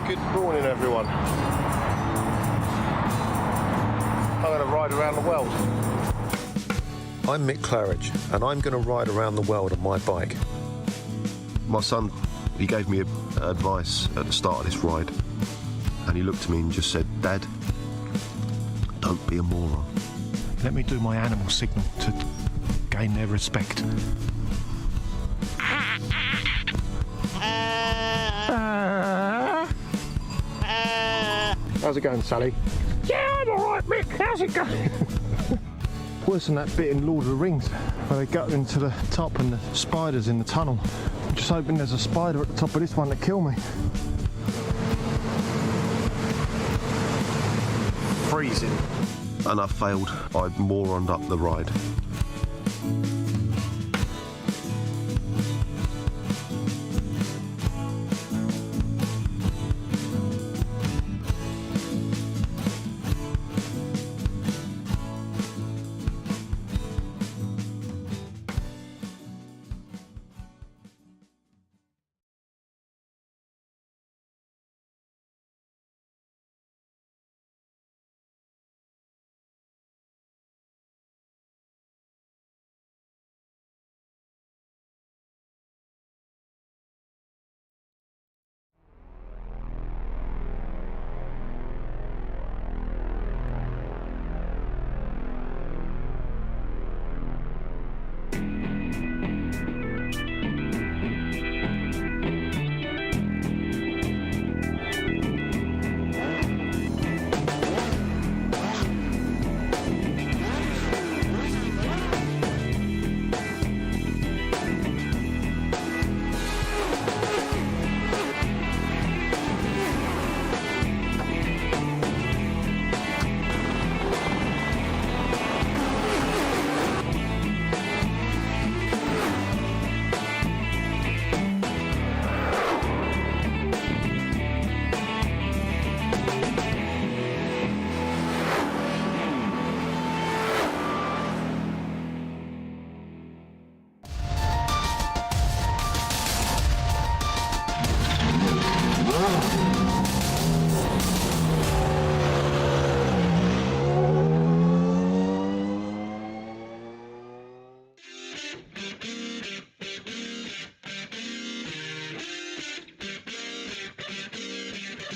Good morning, everyone. I'm going to ride around the world. I'm Mick Claridge, and I'm going to ride around the world on my bike. My son, he gave me advice at the start of this ride, and he looked at me and just said, "Dad, don't be a moron." Let me do my animal signal to gain their respect. How's it going, Sally? Yeah, I'm alright, Mick. How's it going? Worse than that bit in Lord of the Rings where they go into the top and the spider's in the tunnel. I'm just hoping there's a spider at the top of this one to kill me. Freezing. And I failed. I moroned up the ride.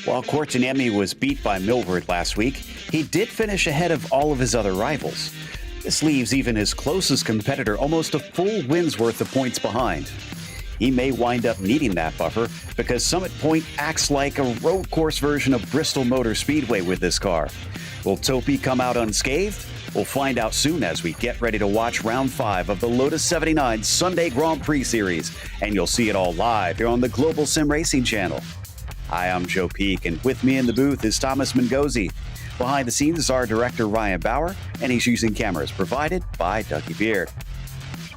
While Courtenay was beat by Milward last week, he did finish ahead of all of his other rivals. This leaves even his closest competitor almost a full win's worth of points behind. He may wind up needing that buffer because Summit Point acts like a road course version of Bristol Motor Speedway with this car. Will Topi come out unscathed? We'll find out soon as we get ready to watch round 5 of the Lotus 79 Sunday Grand Prix Series, and you'll see it all live here on the Global SimRacing Channel. Hi, I'm Joe Peak, and with me in the booth is Thomas Mangosi. Behind the scenes is our director, Ryan Bauer, and he's using cameras provided by Dougie Beard.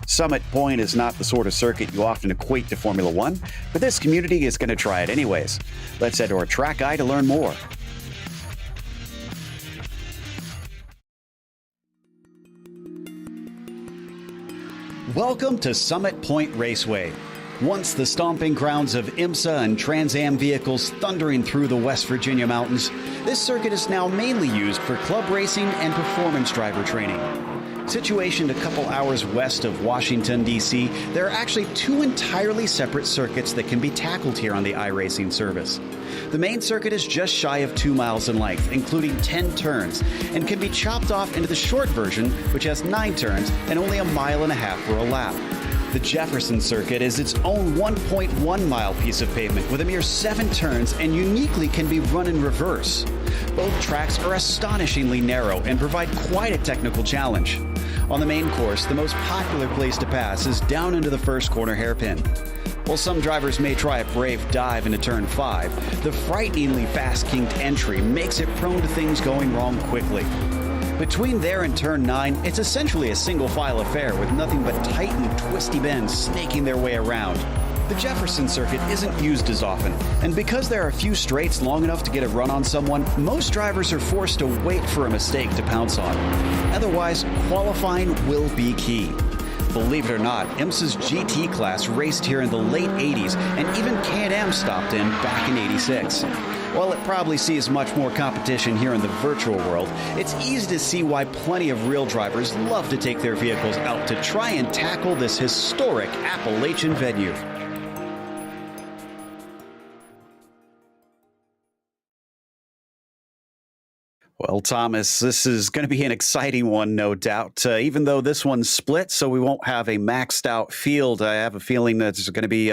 Summit Point is not the sort of circuit you often equate to Formula One, but this community is going to try it anyways. Let's head to our track guide to learn more. Welcome to Summit Point Raceway. Once the stomping grounds of IMSA and Trans Am vehicles thundering through the West Virginia mountains, this circuit is now mainly used for club racing and performance driver training. Situationed a couple hours west of Washington, D.C., there are actually 2 entirely separate circuits that can be tackled here on the iRacing service. The main circuit is just shy of 2 miles in length, including 10 turns, and can be chopped off into the short version, which has 9 turns and only 1.5 miles for a lap. The Jefferson Circuit is its own 1.1 mile piece of pavement with a mere 7 turns and uniquely can be run in reverse. Both tracks are astonishingly narrow and provide quite a technical challenge. On the main course, the most popular place to pass is down into the first corner hairpin. While some drivers may try a brave dive into turn 5, the frighteningly fast kinked entry makes it prone to things going wrong quickly. Between there and turn 9, it's essentially a single file affair with nothing but tight and twisty bends snaking their way around. The Jefferson Circuit isn't used as often, and because there are a few straights long enough to get a run on someone, most drivers are forced to wait for a mistake to pounce on. Otherwise, qualifying will be key. Believe it or not, IMSA's GT class raced here in the late 80s, and even Can-Am stopped in back in '86. While it probably sees much more competition here in the virtual world, it's easy to see why plenty of real drivers love to take their vehicles out to try and tackle this historic Appalachian venue. Well, Thomas, this is going to be an exciting one, no doubt. Even though this one's split, so we won't have a maxed out field, I have a feeling that there's going to be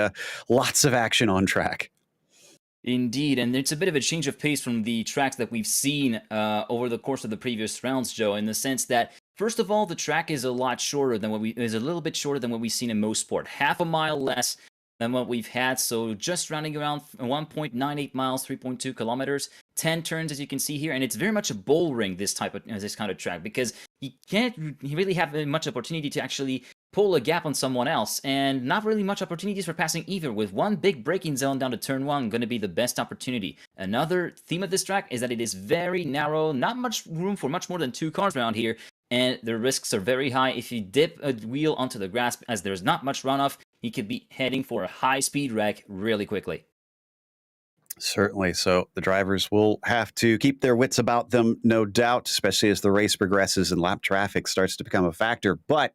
lots of action on track. Indeed, and it's a bit of a change of pace from the tracks that we've seen over the course of the previous rounds, Joe, in the sense that, first of all, the track is a lot shorter than is a little bit shorter than what we've seen in most sport. Half a mile less than what we've had, so just rounding around 1.98 miles, 3.2 kilometers, 10 turns as you can see here, and it's very much a bull ring, this kind of track, because you can't really have much opportunity to actually pull a gap on someone else, and not really much opportunities for passing either, with one big braking zone down to turn 1 going to be the best opportunity. Another theme of this track is that it is very narrow, not much room for much more than 2 cars around here, and the risks are very high. If you dip a wheel onto the grass, as there's not much runoff, you could be heading for a high-speed wreck really quickly. Certainly. So the drivers will have to keep their wits about them, no doubt, especially as the race progresses and lap traffic starts to become a factor. But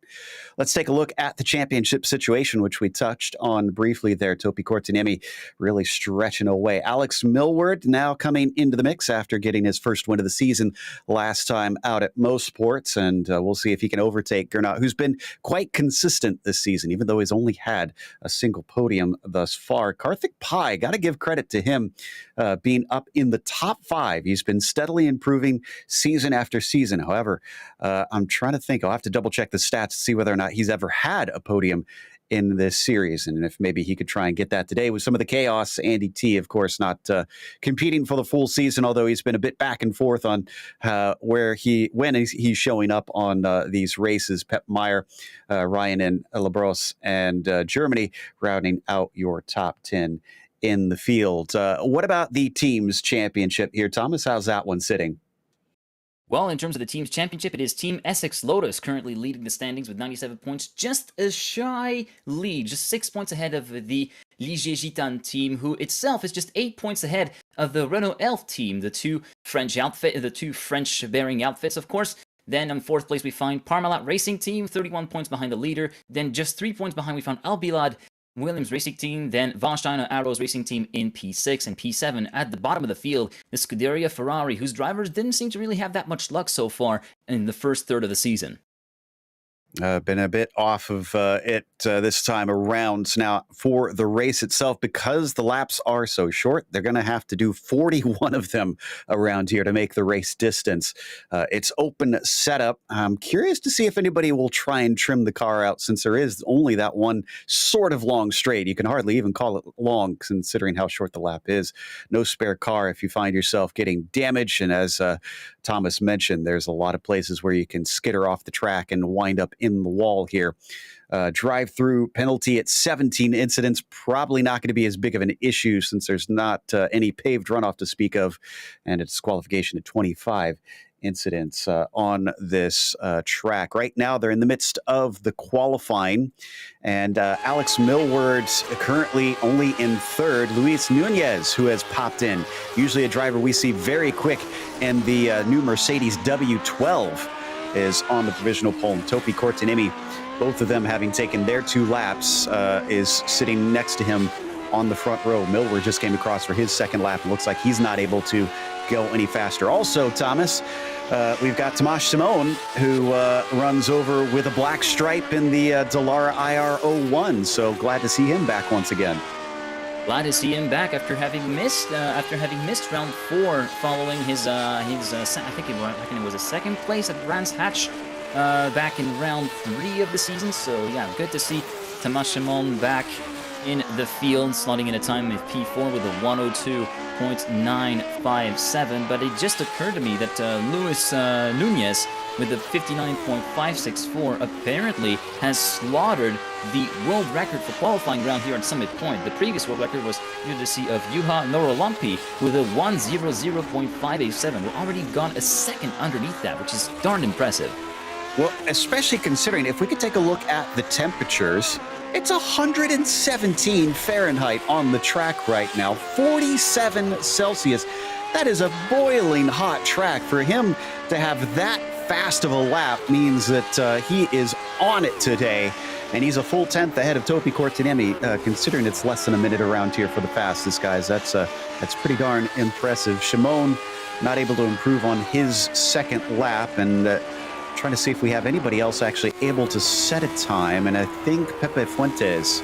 let's take a look at the championship situation, which we touched on briefly there. Topi Kortaniemi really stretching away. Alex Millward now coming into the mix after getting his first win of the season last time out at Mosports. And we'll see if he can overtake Gernot, who's been quite consistent this season, even though he's only had a single podium thus far. Karthik Pai, got to give credit to him. Being up in the top 5. He's been steadily improving season after season. However, I'm trying to think. I'll have to double check the stats to see whether or not he's ever had a podium in this series, and if maybe he could try and get that today with some of the chaos. Andy T, of course, not competing for the full season, although he's been a bit back and forth on when he's showing up on these races. Pep Meyer, Ryan and Labros, and Germany rounding out your top 10 in the field. What about the team's championship here, Thomas? How's that one sitting? Well, in terms of the team's championship, it is Team Essex Lotus currently leading the standings with 97 points. Just a shy lead, just 6 points ahead of the Ligier Gitan team, who itself is just 8 points ahead of the Renault Elf team, the two French-bearing outfits, of course. Then in 4th place, we find Parmalat Racing Team, 31 points behind the leader. Then just 3 points behind, we found Albilad Williams Racing Team, then Warsteiner Arrows Racing Team in P6 and P7. At the bottom of the field, the Scuderia Ferrari, whose drivers didn't seem to really have that much luck so far in the first third of the season. Been a bit off of it this time around. Now, for the race itself, because the laps are so short, they're going to have to do 41 of them around here to make the race distance. It's open setup. I'm curious to see if anybody will try and trim the car out, since there is only that one sort of long straight. You can hardly even call it long, considering how short the lap is. No spare car if you find yourself getting damaged. And as Thomas mentioned, there's a lot of places where you can skitter off the track and wind up in the wall here. Drive-through penalty at 17 incidents, probably not going to be as big of an issue since there's not any paved runoff to speak of, and it's disqualification at 25 incidents on this track. Right now, they're in the midst of the qualifying, and Alex Millward's currently only in 3rd. Luis Nunez, who has popped in, usually a driver we see very quick, and the new Mercedes W12 is on the provisional pole. Topi Kortaniemi, both of them having taken their 2 laps, is sitting next to him on the front row. Millward just came across for his 2nd lap and looks like he's not able to go any faster. Also, Thomas, we've got Tomasz Simon, who runs over with a black stripe in the Dallara IR01, so glad to see him back once again. Glad to see him back after having missed round 4 following his I think it was a 2nd place at Brands Hatch back in round 3 of the season. So yeah, good to see Tomasz Simon back in the field, slotting in a time of P4 with a 102.957. But it just occurred to me that Luis Nunez with a 59.564 apparently has slaughtered the world record for qualifying ground here at Summit Point. The previous world record was courtesy of Juha Norolampi with a 100.587. We're already gone a second underneath that, which is darn impressive. Well, especially considering, if we could take a look at the temperatures It's 117 Fahrenheit on the track right now, 47 Celsius. That is a boiling hot track. For him to have that fast of a lap means that he is on it today. And he's a full 10th ahead of Topi Korteniemi, considering it's less than a minute around here for the fastest, guys. That's pretty darn impressive. Shimon not able to improve on his second lap, and trying to see if we have anybody else actually able to set a time. And I think Pepe Fuentes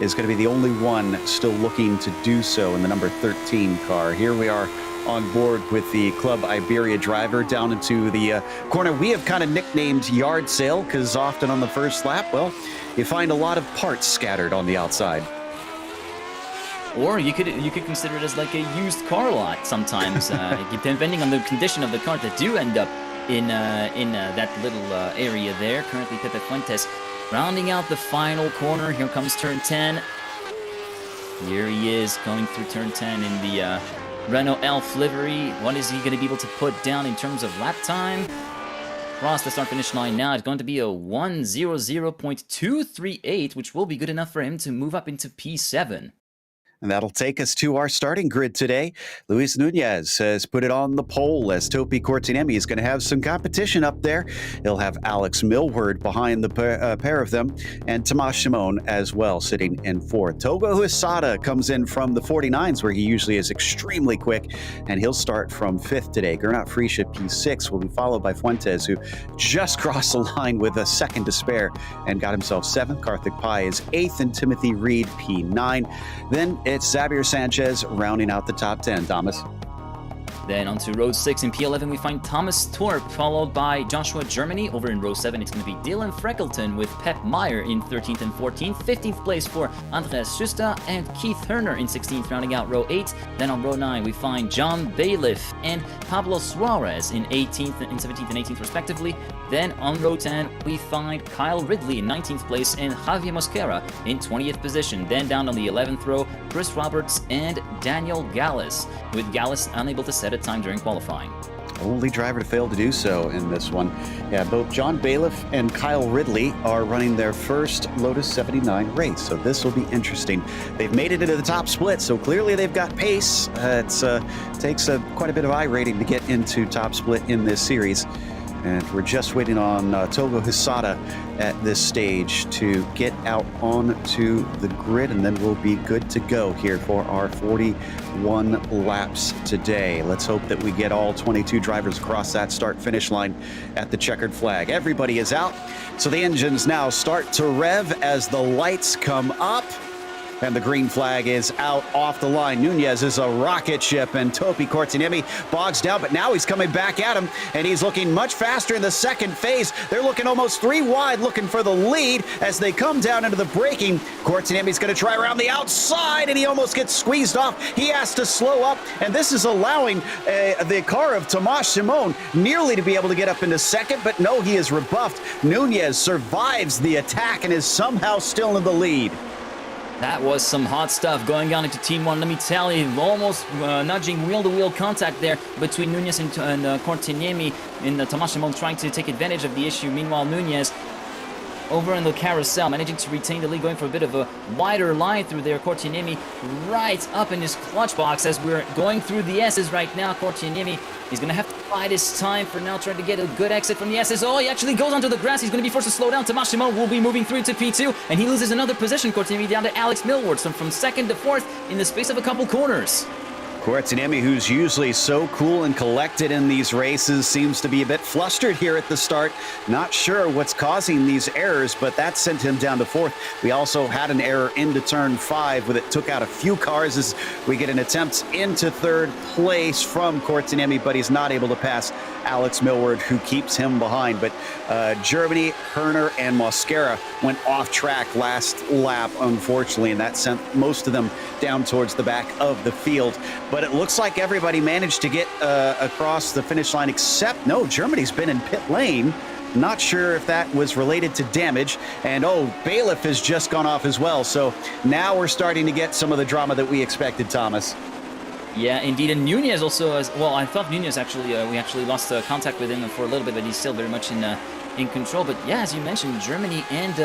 is going to be the only one still looking to do so in the number 13 car. Here we are on board with the Club Iberia driver down into the corner we have kind of nicknamed yard sale, because often on the first lap, well, you find a lot of parts scattered on the outside. Or you could consider it as like a used car lot sometimes, depending on the condition of the car that do end up in that little area there. Currently, Pepe Fuentes rounding out the final corner. Here comes turn 10. Here he is going through turn 10 in the Renault Elf livery. What is he going to be able to put down in terms of lap time? Across the start-finish line now, it's going to be a 1:00.238, which will be good enough for him to move up into P7. And that'll take us to our starting grid today. Luis Nunez has put it on the pole as Topi Korteniemi is going to have some competition up there. He'll have Alex Millward behind the pair of them, and Tomas Shimon as well sitting in fourth. Togo Hisada comes in from the 49s, where he usually is extremely quick, and he'll start from fifth today. Gernot Friesche, P6, will be followed by Fuentes, who just crossed the line with a second to spare and got himself seventh. Karthik Pai is eighth, and Timothy Reed, P9. Then it's Xavier Sanchez rounding out the top 10. Thomas. Then onto row 6 in P11, we find Thomas Torp, followed by Joshua Germany. Over in row 7, it's going to be Dylan Freckleton with Pep Meyer in 13th and 14th. 15th place for Andreas Schuster and Keith Herner in 16th, rounding out row 8. Then on row 9, we find John Bailiff and Pablo Suarez in 18th and 17th and 18th, respectively. Then on row 10, we find Kyle Ridley in 19th place and Javier Mosquera in 20th position. Then down on the 11th row, Chris Roberts and Daniel Gallus, with Gallus unable to set a time during qualifying. Only driver to fail to do so in this one. Yeah, both John Bailiff and Kyle Ridley are running their first Lotus 79 race, so this will be interesting. They've made it into the top split, so clearly they've got pace. It takes quite a bit of iRating to get into top split in this series. And we're just waiting on Togo Hisada at this stage to get out onto the grid, and then we'll be good to go here for our 41 laps today. Let's hope that we get all 22 drivers across that start-finish line at the checkered flag. Everybody is out, so the engines now start to rev as the lights come up. And the green flag is out off the line. Nunez is a rocket ship, and Topi Korteniemi bogs down, but now he's coming back at him, and he's looking much faster in the second phase. They're looking almost 3 wide, looking for the lead as they come down into the braking. Korteniemi's going to try around the outside, and he almost gets squeezed off. He has to slow up, and this is allowing the car of Tomas Shimon nearly to be able to get up into second, but no, he is rebuffed. Nunez survives the attack and is somehow still in the lead. That was some hot stuff going on into Team 1. Let me tell you, almost nudging wheel-to-wheel contact there between Nunez and Korteniemi, and Tomas Shimon trying to take advantage of the issue. Meanwhile, Nunez over in the carousel, managing to retain the lead, going for a bit of a wider line through there. Korteniemi right up in his clutch box as we're going through the S's right now. Korteniemi is going to have to bide his time for now, trying to get a good exit from the S's. Oh, he actually goes onto the grass. He's going to be forced to slow down. Tomas Shimon will be moving through to P2, and he loses another position. Korteniemi down to Alex Millward, so from second to fourth in the space of a couple corners. Korteniemi, who's usually so cool and collected in these races, seems to be a bit flustered here at the start. Not sure what's causing these errors, but that sent him down to fourth. We also had an error into turn 5, with it took out a few cars as we get an attempt into third place from Korteniemi, but he's not able to pass Alex Millward, who keeps him behind. But Germany, Herner, and Mosquera went off track last lap, unfortunately, and that sent most of them down towards the back of the field. But it looks like everybody managed to get across the finish line, except, no, Germany's been in pit lane. Not sure if that was related to damage. And, oh, Bailiff has just gone off as well. So now we're starting to get some of the drama that we expected, Thomas. Yeah, indeed. And Nunez also, well, I thought Nunez actually, we actually lost contact with him for a little bit, but he's still very much in in control. But yeah, as you mentioned, Germany and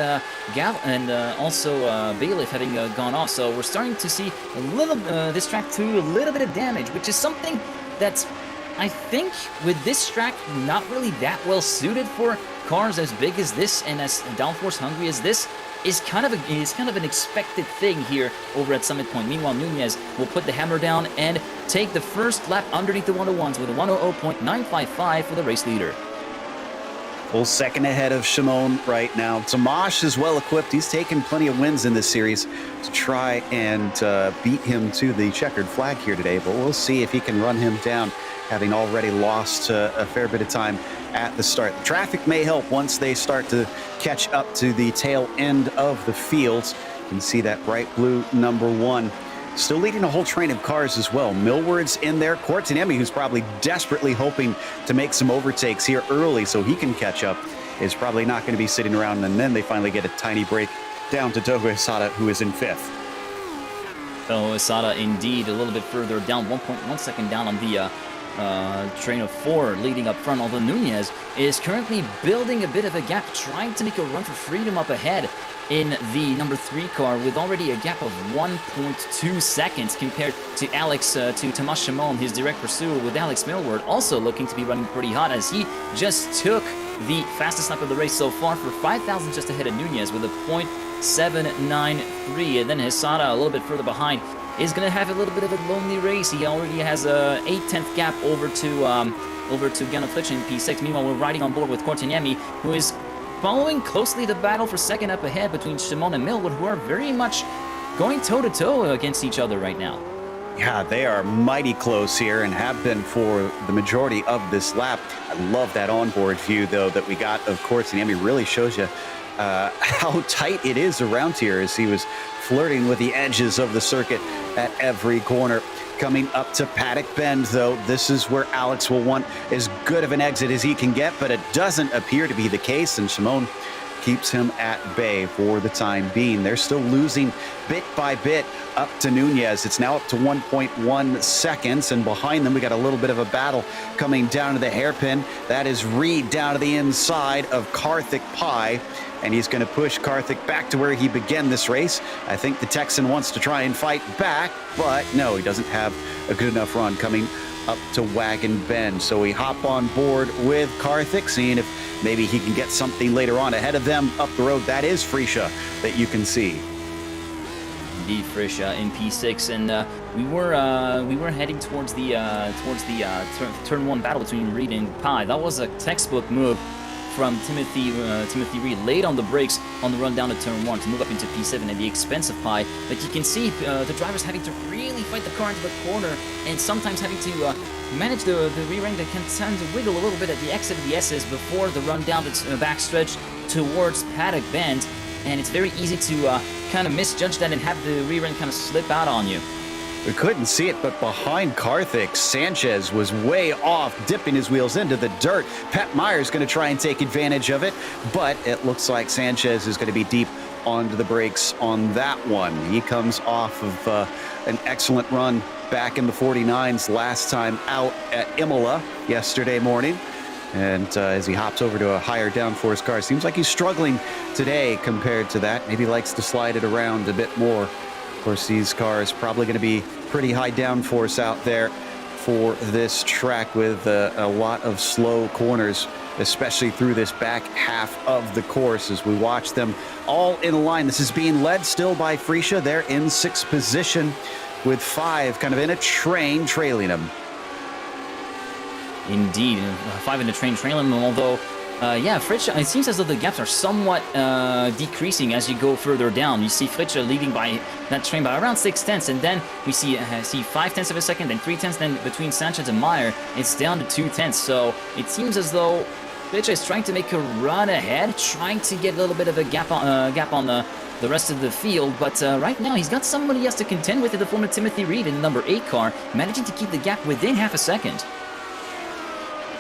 also Bailiff having gone off. So we're starting to see a little this track too, a little bit of damage, which is something that's, I think, with this track not really that well suited for cars as big as this and as downforce hungry as this. Is kind of an expected thing here over at Summit Point. Meanwhile, Nunez will put the hammer down and take the first lap underneath the 101s with a 100.955 for the race leader. Full second ahead of Shimon right now. Tomasz is well equipped. He's taken plenty of wins in this series to try and beat him to the checkered flag here today, but we'll see if he can run him down, having already lost a fair bit of time at the start. The traffic may help once they start to catch up to the tail end of the fields. You can see that bright blue number 1 still leading a whole train of cars as well. Millward's in there. Cortinemi, who's probably desperately hoping to make some overtakes here early so he can catch up, is probably not going to be sitting around, and then they finally get a tiny break down to Togo Hisada, who is in 5th. So Hisada indeed a little bit further down, 1.1 second down on the train of 4 leading up front, although Nunez is currently building a bit of a gap, trying to make a run for freedom up ahead in the number 3 car with already a gap of 1.2 seconds compared to Tomasz Szymon, his direct pursuer, with Alex Millward also looking to be running pretty hot as he just took the fastest lap of the race so far for 5,000 just ahead of Nunez with a .793, and then Hisada a little bit further behind is going to have a little bit of a lonely race. He already has a 8/10 gap over to Gano Flitch in P6. Meanwhile, we're riding on board with Cortinemi, who is following closely the battle for second up ahead between Shimon and Millwood, who are very much going toe-to-toe against each other right now. Yeah, they are mighty close here and have been for the majority of this lap. I love that onboard view, though, that we got of Cortinemi. Really shows you how tight it is around here as he was flirting with the edges of the circuit at every corner. Coming up to Paddock Bend, though, this is where Alex will want as good of an exit as he can get, but it doesn't appear to be the case, and Shimon keeps him at bay for the time being. They're still losing bit by bit up to Nunez. It's now up to 1.1 seconds, and behind them we got a little bit of a battle coming down to the hairpin. That is Reed down to the inside of Karthik Pai, and he's going to push Karthik back to where he began this race. I think the Texan wants to try and fight back, but no, he doesn't have a good enough run coming up to Wagon Bend. So we hop on board with Karthik, seeing if maybe he can get something later on. Ahead of them up the road, that is Frisha that you can see. Indeed, Frisha in P6, and we were heading towards the turn 1 battle between Reed and Pai. That was a textbook move from Timothy Reed, late on the brakes on the run down to turn 1 to move up into P7 at the expense of Pai. But you can see the drivers having to really fight the car into the corner and sometimes having to manage the rear end that can tend to wiggle a little bit at the exit of the S's before the run down the backstretch towards Paddock Bend. And it's very easy to kind of misjudge that and have the rear end kind of slip out on you. We couldn't see it, but behind Karthik, Sanchez was way off, dipping his wheels into the dirt. Pat Meyer's going to try and take advantage of it, but it looks like Sanchez is going to be deep onto the brakes on that one. He comes off of an excellent run back in the 49s last time out at Imola yesterday morning. And as he hops over to a higher downforce car, seems like he's struggling today compared to that. Maybe likes to slide it around a bit more. Of course, these cars probably going to be pretty high downforce out there for this track with a lot of slow corners, especially through this back half of the course as we watch them all in line. This is being led still by Frisha. They're in 6th position with 5 kind of in a train trailing them. Indeed, 5 in the train trailing them, although yeah, Fritsch, it seems as though the gaps are somewhat decreasing as you go further down. You see Fritsch leading by that train by around 6/10, and then we see 5/10 of a second, then 3/10, then between Sanchez and Meyer, it's down to 2/10. So it seems as though Fritsch is trying to make a run ahead, trying to get a little bit of a gap on the rest of the field, but right now he's got somebody else to contend with, the former Timothy Reed in the number 8 car, managing to keep the gap within half a second.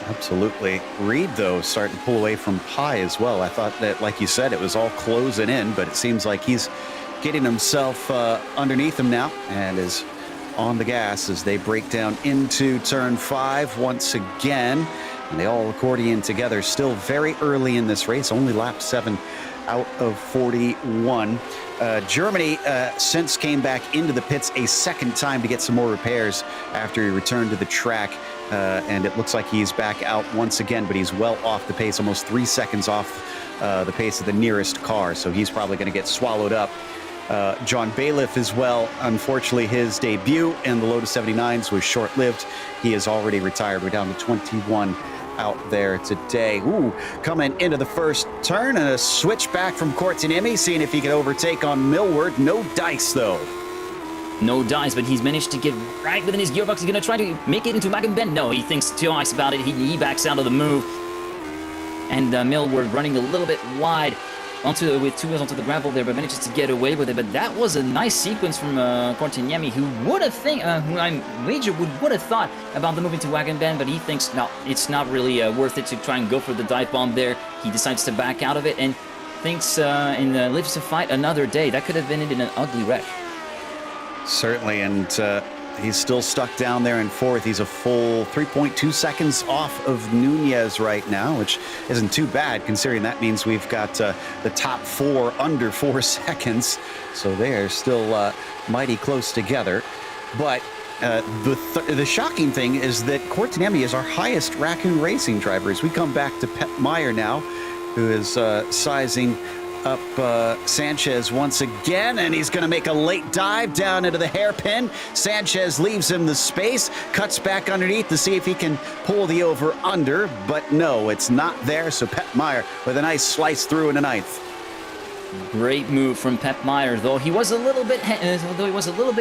Absolutely. Reed, though, starting to pull away from Pai as well. I thought that, like you said, it was all closing in, but it seems like he's getting himself underneath him now and is on the gas as they break down into turn 5 once again. And they all accordion together still very early in this race, only lap 7 out of 41. Germany since came back into the pits a second time to get some more repairs after he returned to the track. And it looks like he's back out once again, but he's well off the pace, almost 3 seconds off the pace of the nearest car. So he's probably going to get swallowed up. John Bailiff as well. Unfortunately, his debut in the Lotus 79s was short-lived. He is already retired. We're down to 21 out there today. Ooh, coming into the first turn and a switch back from Cortinemi, seeing if he could overtake on Millward. No dice, though. No dice, but he's managed to get right within his gearbox. He's going to try to make it into Wagon Bend. No, he thinks twice about it. He backs out of the move. And Millward running a little bit wide with 2 wheels onto the gravel there, but manages to get away with it. But that was a nice sequence from Cortinemi, who would have would have thought about the moving to Wagon Bend, but he thinks no, it's not really worth it to try and go for the dive bomb there. He decides to back out of it and thinks and lives to fight another day. That could have ended in an ugly wreck. Certainly, and he's still stuck down there in 4th. He's a full 3.2 seconds off of Nunez right now, which isn't too bad considering that means we've got the top 4 under 4 seconds. So they're still mighty close together. But the shocking thing is that Cortinemi is our highest Raccoon Racing driver. As we come back to Pep Meyer now, who is sizing up Sanchez once again, and he's going to make a late dive down into the hairpin. Sanchez leaves him the space, cuts back underneath to see if he can pull the over-under, but no, it's not there, so Pep Meyer with a nice slice through in the 9th. Great move from Pep Meyer, though he was a little bit,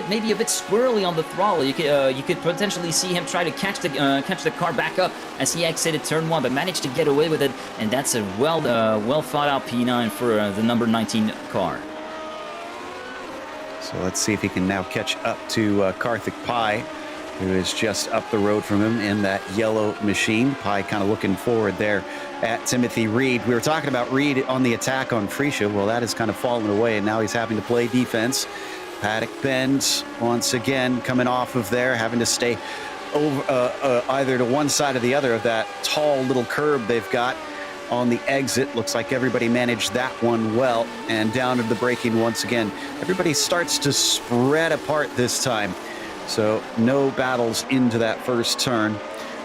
maybe a bit squirrely on the throttle. You could potentially see him try to catch the car back up as he exited turn 1, but managed to get away with it, and that's a well thought out P9 for the number 19 car. So let's see if he can now catch up to Karthik Pai, who is just up the road from him in that yellow machine. Pai kind of looking forward there at Timothy Reed. We were talking about Reed on the attack on Freesia. Well, that has kind of fallen away, and now he's having to play defense. Paddock Bend, once again, coming off of there, having to stay over either to one side or the other of that tall little curb they've got on the exit. Looks like everybody managed that one well. And down to the braking once again. Everybody starts to spread apart this time. So no battles into that first turn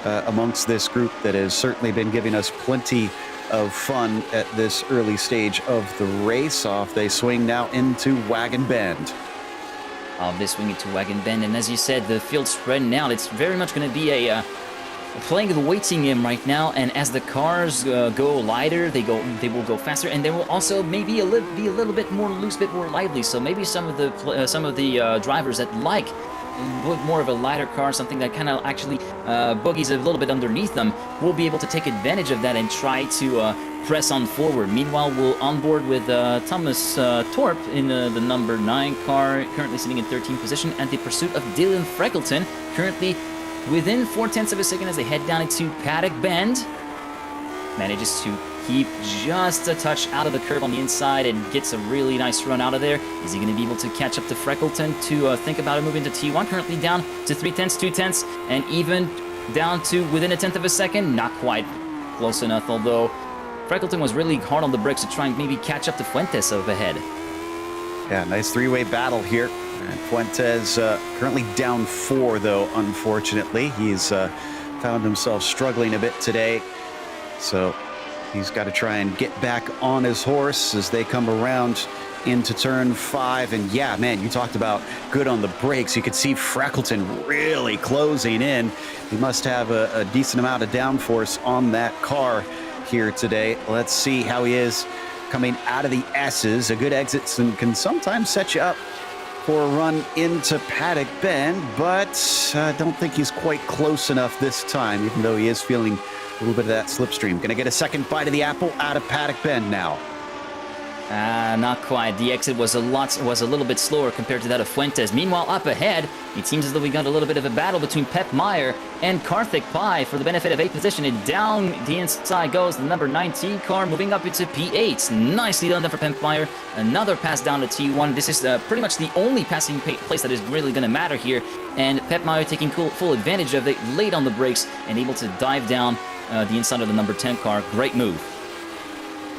amongst this group that has certainly been giving us plenty of fun at this early stage of the race. Off they swing now into Wagon Bend. They swing into Wagon Bend, and as you said, the field's spreading out. It's very much going to be a playing the waiting game right now, and as the cars go lighter, they will go faster, and they will also maybe be a little bit more loose, bit more lively. So maybe some of the drivers that like more of a lighter car, something that kind of actually boogies a little bit underneath them, will be able to take advantage of that and try to press on forward. Meanwhile, we'll onboard with Thomas Torp in the number 9 car, currently sitting in 13th position, at the pursuit of Dylan Freckleton, currently within 0.4 of a second as they head down into Paddock Bend. Manages to keep just a touch out of the curve on the inside and gets a really nice run out of there. Is he going to be able to catch up to Freckleton to think about a move into T1? Currently down to 0.3, 0.2, and even down to within 1/10 of a second. Not quite close enough, although Freckleton was really hard on the brakes to try and maybe catch up to Fuentes up ahead. Yeah, nice three-way battle here. And Fuentes currently down 4, though, unfortunately. He's found himself struggling a bit today. So he's got to try and get back on his horse as they come around into turn 5. And yeah, man, you talked about good on the brakes. You could see Freckleton really closing in. He must have a decent amount of downforce on that car here today. Let's see how he is coming out of the S's. A good exit can sometimes set you up for a run into Paddock Bend, but I don't think he's quite close enough this time, even though he is feeling a little bit of that slipstream. Gonna get a second bite of the apple out of Paddock Bend now. Not quite. The exit was a little bit slower compared to that of Fuentes. Meanwhile, up ahead, it seems as though we got a little bit of a battle between Pep Meyer and Karthik Pai for the benefit of 8th position. And down the inside goes the number 19 car, moving up into P8. Nicely done there for Pep Meyer. Another pass down to T1. This is pretty much the only passing place that is really going to matter here. And Pep Meyer taking full advantage of it, late on the brakes, and able to dive down the inside of the number 10 car. Great move.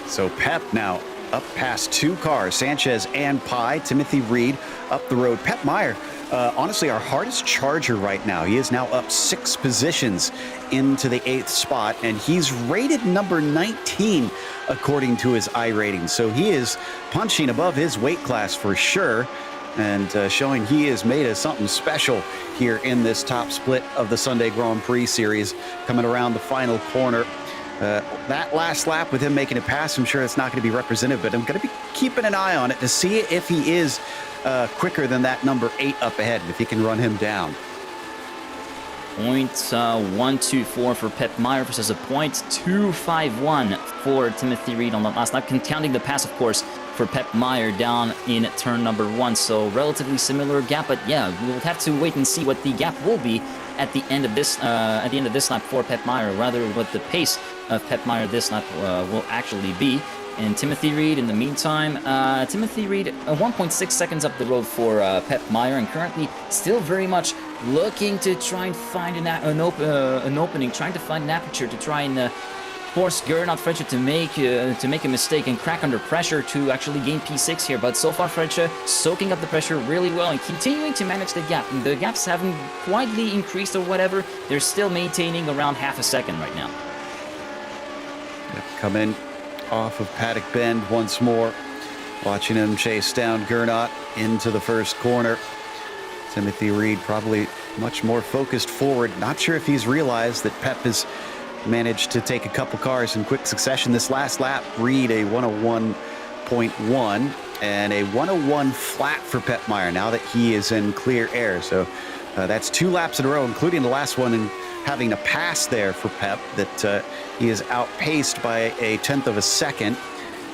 So Pep now up past 2 cars, Sanchez and Pai. Timothy Reed up the road. Pep Meyer, honestly, our hardest charger right now. He is now up 6 positions into the 8th spot, and he's rated number 19 according to his iRating. So he is punching above his weight class for sure, and showing he is made of something special here in this top split of the Sunday Grand Prix series, coming around the final corner. That last lap with him making a pass, I'm sure it's not going to be representative, but I'm going to be keeping an eye on it to see if he is quicker than that number 8 up ahead, and if he can run him down. 0.124 for Pep Meyer versus a 0.251 for Timothy Reed on the last lap, counting the pass, of course, for Pep Meyer down in turn number 1. So relatively similar gap, but yeah, we'll have to wait and see what the gap will be at the end of this lap for Pep Meyer, or rather what the pace of Pep Meyer this lap will actually be. And Timothy Reed, in the meantime, Timothy Reed 1.6 seconds up the road for Pep Meyer, and currently still very much looking to try and find an opening, trying to find an aperture to try and force Gernot Fletcher to make a mistake and crack under pressure to actually gain P6 here. But so far, Fletcher soaking up the pressure really well and continuing to manage the gap. And the gaps haven't quietly increased or whatever. They're still maintaining around half a second right now. Come in off of Paddock Bend once more, watching him chase down Gernot into the first corner. Timothy Reed probably much more focused forward. Not sure if he's realized that Pep has managed to take a couple cars in quick succession. This last lap, Reed a 101.1 and a 101 flat for Pep Meyer now that he is in clear air. So that's 2 laps in a row, including the last one, and having a pass there for Pep that he is outpaced by a 1/10 of a second.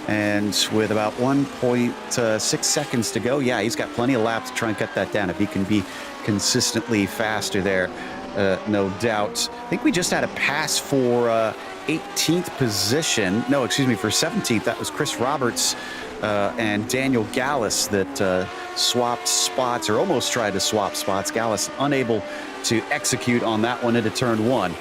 And with about 1.6 seconds to go, yeah, he's got plenty of laps to try and cut that down if he can be consistently faster there. No doubt. I think we just had a pass for 18th position. No, excuse me, for 17th. That was Chris Roberts and Daniel Gallus that swapped spots, or almost tried to swap spots. Gallus unable to execute on that one into turn 1.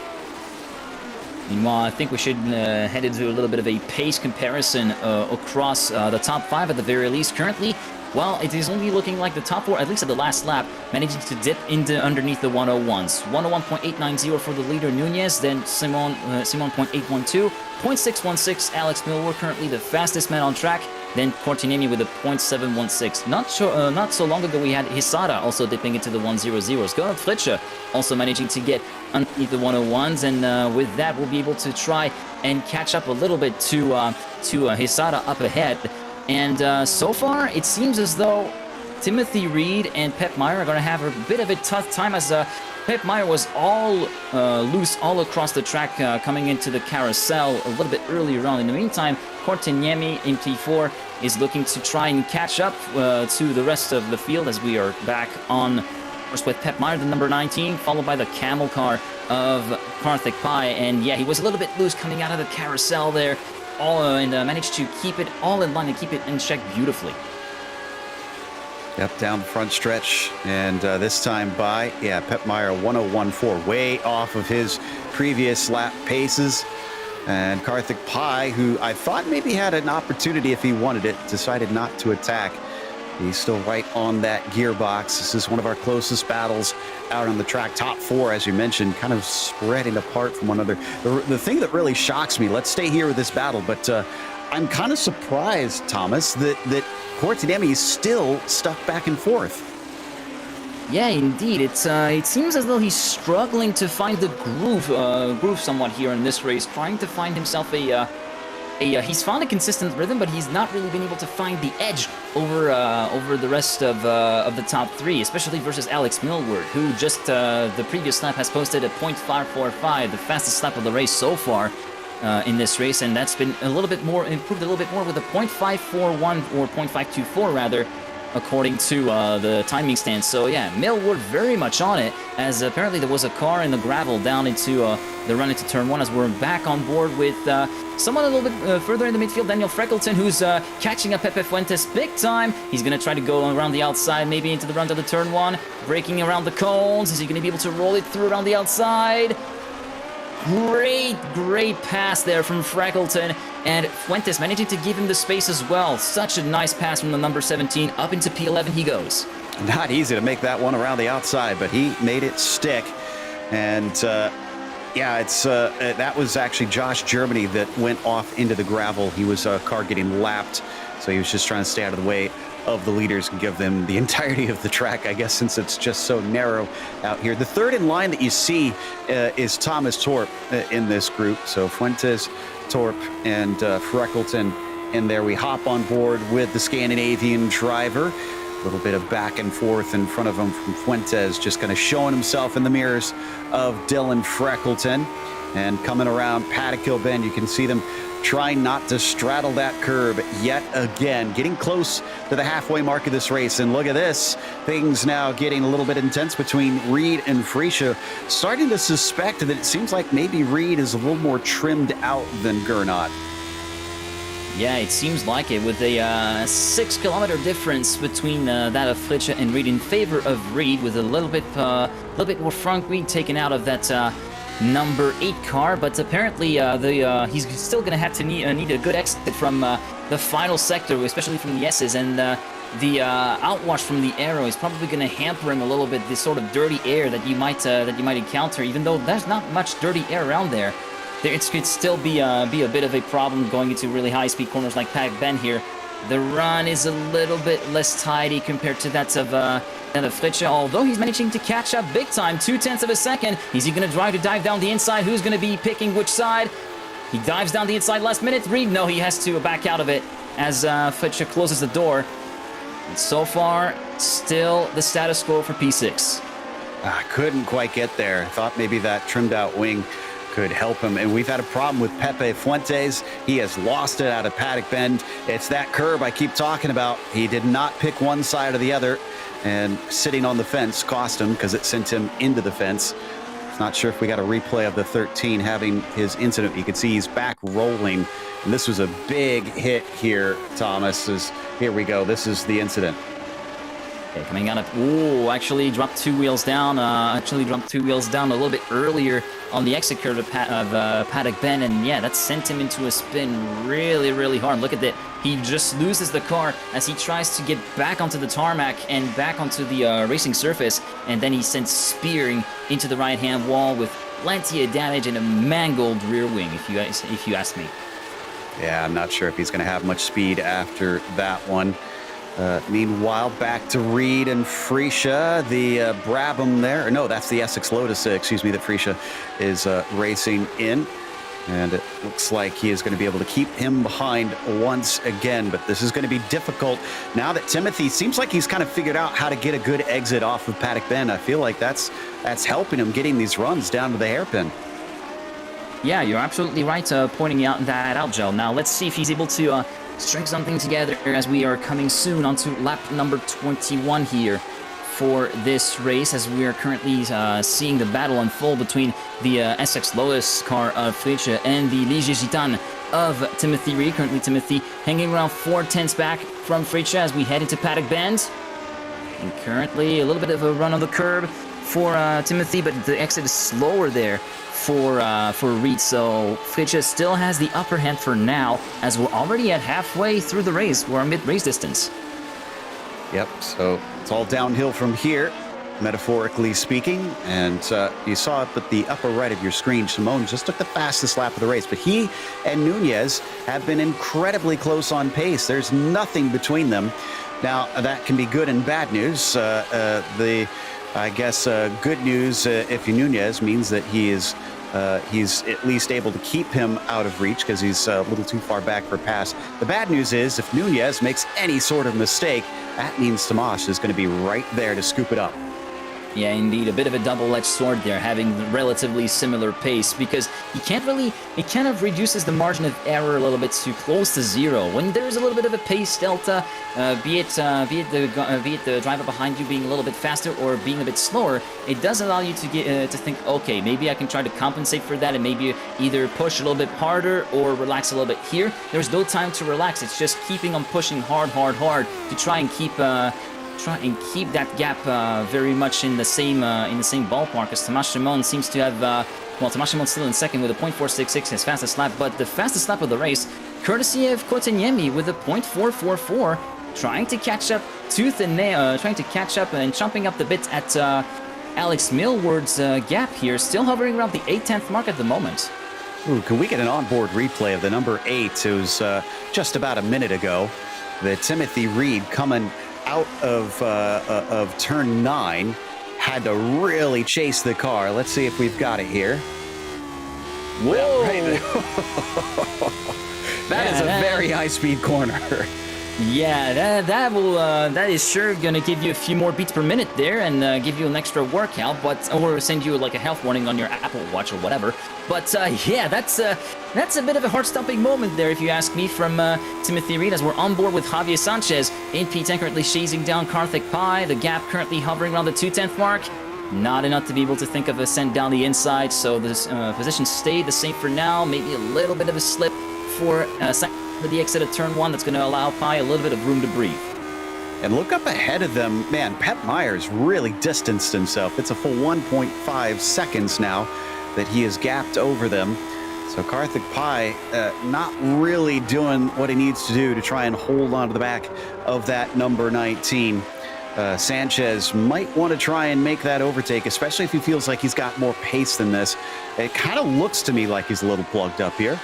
Meanwhile, I think we should head into a little bit of a pace comparison across the top 5 at the very least. Currently, well, it is only looking like the top 4, at least at the last lap, managing to dip into underneath the 101s. 101.890 for the leader, Nunez, then Simon 0.812, 0.616, Alex Milward, currently the fastest man on track, then Cortinini with a 0.716. Not so long ago we had Hisada also dipping into the 100s. Gernot Fletcher also managing to get underneath the 101s, and with that we'll be able to try and catch up a little bit to Hisada up ahead. And so far it seems as though Timothy Reed and Pep Meyer are going to have a bit of a tough time, as Pep Meyer was all loose all across the track coming into the carousel a little bit earlier on. In the meantime, Cortiniemi in P4 is looking to try and catch up to the rest of the field, as we are back on course with Pep Meyer, the number 19, followed by the camel car of Karthik Pai. And yeah, he was a little bit loose coming out of the carousel there, and managed to keep it all in line and keep it in check beautifully. Yep, down the front stretch, and this time by, yeah, Pep Meyer 101.4, way off of his previous lap paces. And Karthik Pai, who I thought maybe had an opportunity if he wanted it, decided not to attack. He's still right on that gearbox. This is one of our closest battles out on the track. Top 4, as you mentioned, kind of spreading apart from one another. The thing that really shocks me, let's stay here with this battle, but I'm kind of surprised, Thomas, that Cortinemi is still stuck back and forth. Yeah, indeed. It seems as though he's struggling to find the groove somewhat here in this race, trying to find himself he's found a consistent rhythm, but he's not really been able to find the edge over the rest of the top 3, especially versus Alex Milward, who just the previous lap has posted a 0.545, the fastest lap of the race so far in this race, and that's been a little bit more improved, a little bit more with a 0.541 or 0.524 rather, according to the timing stance. So yeah, Milward very much on it, as apparently there was a car in the gravel down into the run into turn 1, as we're back on board with someone a little bit further in the midfield, Daniel Freckleton, who's catching up Pepe Fuentes big time. He's going to try to go around the outside, maybe into the run to the turn 1, breaking around the cones. Is he going to be able to roll it through around the outside? Great pass there from Freckleton, and Fuentes managing to give him the space as well. Such a nice pass from the number 17. Up into P11 he goes. Not easy to make that one around the outside, but he made it stick. And yeah, that was actually Josh Germany that went off into the gravel. He was a car getting lapped, so he was just trying to stay out of the way of the leaders and give them the entirety of the track, I guess, since it's just so narrow out here. The third in line that you see is Thomas Torp in this group. So Fuentes, Torp, and Freckleton in there. We hop on board with the Scandinavian driver. A little bit of back and forth in front of him from Fuentes, just kind of showing himself in the mirrors of Dylan Freckleton. And coming around Paddock Bend, you can see them trying not to straddle that curb yet again, getting close to the halfway mark of this race. And look at this, things now getting a little bit intense between Reed and Freesia. Starting to suspect that it seems like maybe Reed is a little more trimmed out than Gernot. Yeah, it seems like it, with a 6 kilometer difference between that of Fritsche and Reed in favor of Reed, with a little bit more front wheel taken out of that number 8 car, but apparently he's still going to have to need a good exit from the final sector, especially from the S's, and the outwash from the Aero is probably going to hamper him a little bit. This sort of dirty air that you might encounter, even though there's not much dirty air around there. It could still be a bit of a problem going into really high-speed corners like Paddock Bend here. The run is a little bit less tidy compared to that of Fritsche, although he's managing to catch up big time, 0.2 of a second. Is he going to try to dive down the inside? Who's going to be picking which side? He dives down the inside last minute. Reed, no, he has to back out of it as Fritsche closes the door. And so far, still the status quo for P6. Couldn't quite get there. Thought maybe that trimmed out wing could help him. And we've had a problem with Pepe Fuentes. He has lost it out of Paddock Bend. It's that curb I keep talking about. He did not pick one side or the other, and sitting on the fence cost him because it sent him into the fence. Not sure if we got a replay of the 13 having his incident. You can see he's back rolling. And this was a big hit here, Thomas. Here we go. This is the incident. Okay, coming out of... Ooh, actually dropped 2 wheels down. A little bit earlier on the exit curve of Paddock Bend. And yeah, that sent him into a spin really, really hard. Look at that. He just loses the car as he tries to get back onto the tarmac and back onto the racing surface. And then he sends spearing into the right-hand wall with plenty of damage and a mangled rear wing, if you ask me. Yeah, I'm not sure if he's going to have much speed after that one. Meanwhile, back to Reed and Freesia, the Brabham there. No, that's the Essex Lotus, that Freesia is racing in. And it looks like he is going to be able to keep him behind once again. But this is going to be difficult now that Timothy seems like he's kind of figured out how to get a good exit off of Paddock Bend. I feel like that's helping him getting these runs down to the hairpin. Yeah, you're absolutely right pointing that out, Joe. Now let's see if he's able to string something together as we are coming soon onto lap number 21 here for this race, as we are currently seeing the battle unfold between the Essex Lotus car of Fritsche and the Ligier Gitan of Timothy Reed. Currently Timothy hanging around 4/10 back from Fritsche as we head into Paddock Bend. And currently a little bit of a run on the curb for Timothy, but the exit is slower there for Reed, so Fritsche still has the upper hand for now, as we're already at halfway through the race. We're mid-race distance. Yep, so it's all downhill from here, metaphorically speaking, and you saw up at the upper right of your screen, Simone just took the fastest lap of the race, but he and Nunez have been incredibly close on pace. There's nothing between them. Now, that can be good and bad news. Good news if Nunez means that he's at least able to keep him out of reach because he's a little too far back for a pass. The bad news is if Nunez makes any sort of mistake, that means Tomas is going to be right there to scoop it up. Yeah, indeed, a bit of a double-edged sword there, having relatively similar pace, because it kind of reduces the margin of error a little bit to close to zero. When there's a little bit of a pace delta, be it the driver behind you being a little bit faster or being a bit slower, it does allow you to think, okay, maybe I can try to compensate for that and maybe either push a little bit harder or relax a little bit here. There's no time to relax. It's just keeping on pushing hard to try and keep try and keep that gap very much in the same ballpark, as Tomas Shimon seems to have, well, Tomas Shimon's still in second with a .466, his fastest lap, but the fastest lap of the race, courtesy of Kotaniemi with a .444, trying to catch up tooth and nail, trying to catch up and chomping up the bit at Alex Millward's gap here, still hovering around the 8/10 mark at the moment. Ooh, can we get an onboard replay of the number 8? It was just about a minute ago. The Timothy Reed coming out of turn 9 had to really chase the car. Let's see if we've got it here. Whoa! That is a very high-speed corner. Yeah, that is sure gonna give you a few more beats per minute there, and give you an extra workout, or send you like a health warning on your Apple Watch or whatever. But yeah, that's a bit of a heart-stopping moment there, if you ask me, from Timothy Reed, as we're on board with Javier Sanchez in P10, currently chasing down Karthik Pai. The gap currently hovering around the 2/10 mark. Not enough to be able to think of a send down the inside, so this position stayed the same for now. Maybe a little bit of a slip for the exit of turn 1 that's going to allow Pai a little bit of room to breathe. And look up ahead of them. Man, Pep Myers really distanced himself. It's a full 1.5 seconds now that he has gapped over them. So Karthik Pai not really doing what he needs to do to try and hold on to the back of that number 19. Sanchez might want to try and make that overtake, especially if he feels like he's got more pace than this. It kind of looks to me like he's a little plugged up here.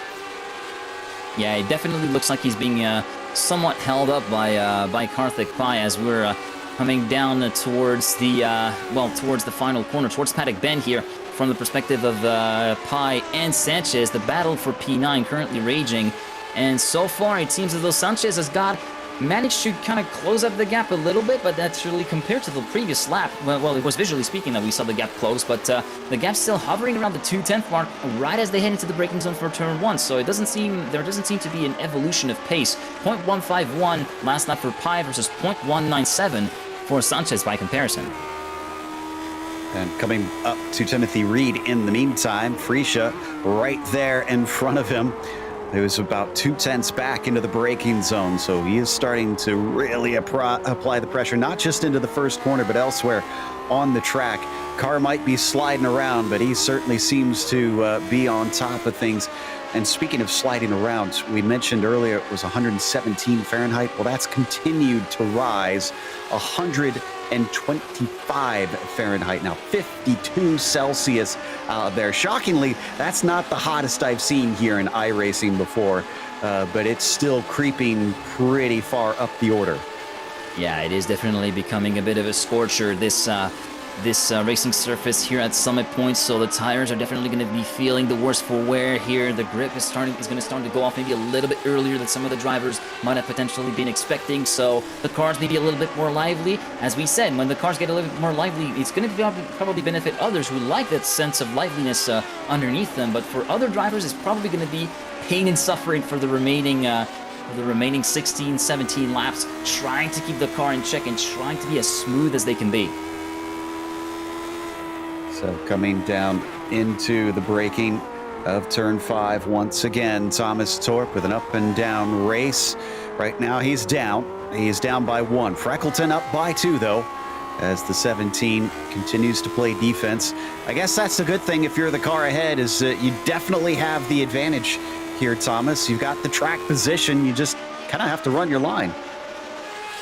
Yeah, it definitely looks like he's being somewhat held up by Karthik Pai as we're coming down towards the final corner, towards Paddock Bend here. From the perspective of Pai and Sanchez, the battle for P9 currently raging, and so far it seems as though Sanchez has managed to kind of close up the gap a little bit, but that's really compared to the previous lap. Well, it was visually speaking that we saw the gap close, but the gap's still hovering around the 2/10 mark right as they head into the braking zone for turn 1. So there doesn't seem to be an evolution of pace. 0.151 last lap for Pai versus 0.197 for Sanchez by comparison. And coming up to Timothy Reed in the meantime, Frisha right there in front of him. It was about 2/10 back into the braking zone, so he is starting to really apply the pressure, not just into the first corner, but elsewhere on the track. Car might be sliding around, but he certainly seems to be on top of things. And speaking of sliding around, we mentioned earlier it was 117 Fahrenheit. Well, that's continued to rise 125 Fahrenheit now, 52 Celsius out there. Shockingly, that's not the hottest I've seen here in iRacing before, but it's still creeping pretty far up the order. Yeah, it is definitely becoming a bit of a scorcher, this racing surface here at Summit Point, so the tires are definitely going to be feeling the worst for wear here. The grip is going to start to go off maybe a little bit earlier than some of the drivers might have potentially been expecting, so the cars may be a little bit more lively. As we said, when the cars get a little bit more lively, it's going to probably benefit others who like that sense of liveliness underneath them, but for other drivers, it's probably going to be pain and suffering for the remaining 16, 17 laps, trying to keep the car in check and trying to be as smooth as they can be. So coming down into the braking of turn 5 once again, Thomas Torp with an up and down race. Right now he's down. He is down by 1. Freckleton up by 2 though, as the 17 continues to play defense. I guess that's the good thing if you're the car ahead, is you definitely have the advantage here, Thomas. You've got the track position. You just kind of have to run your line.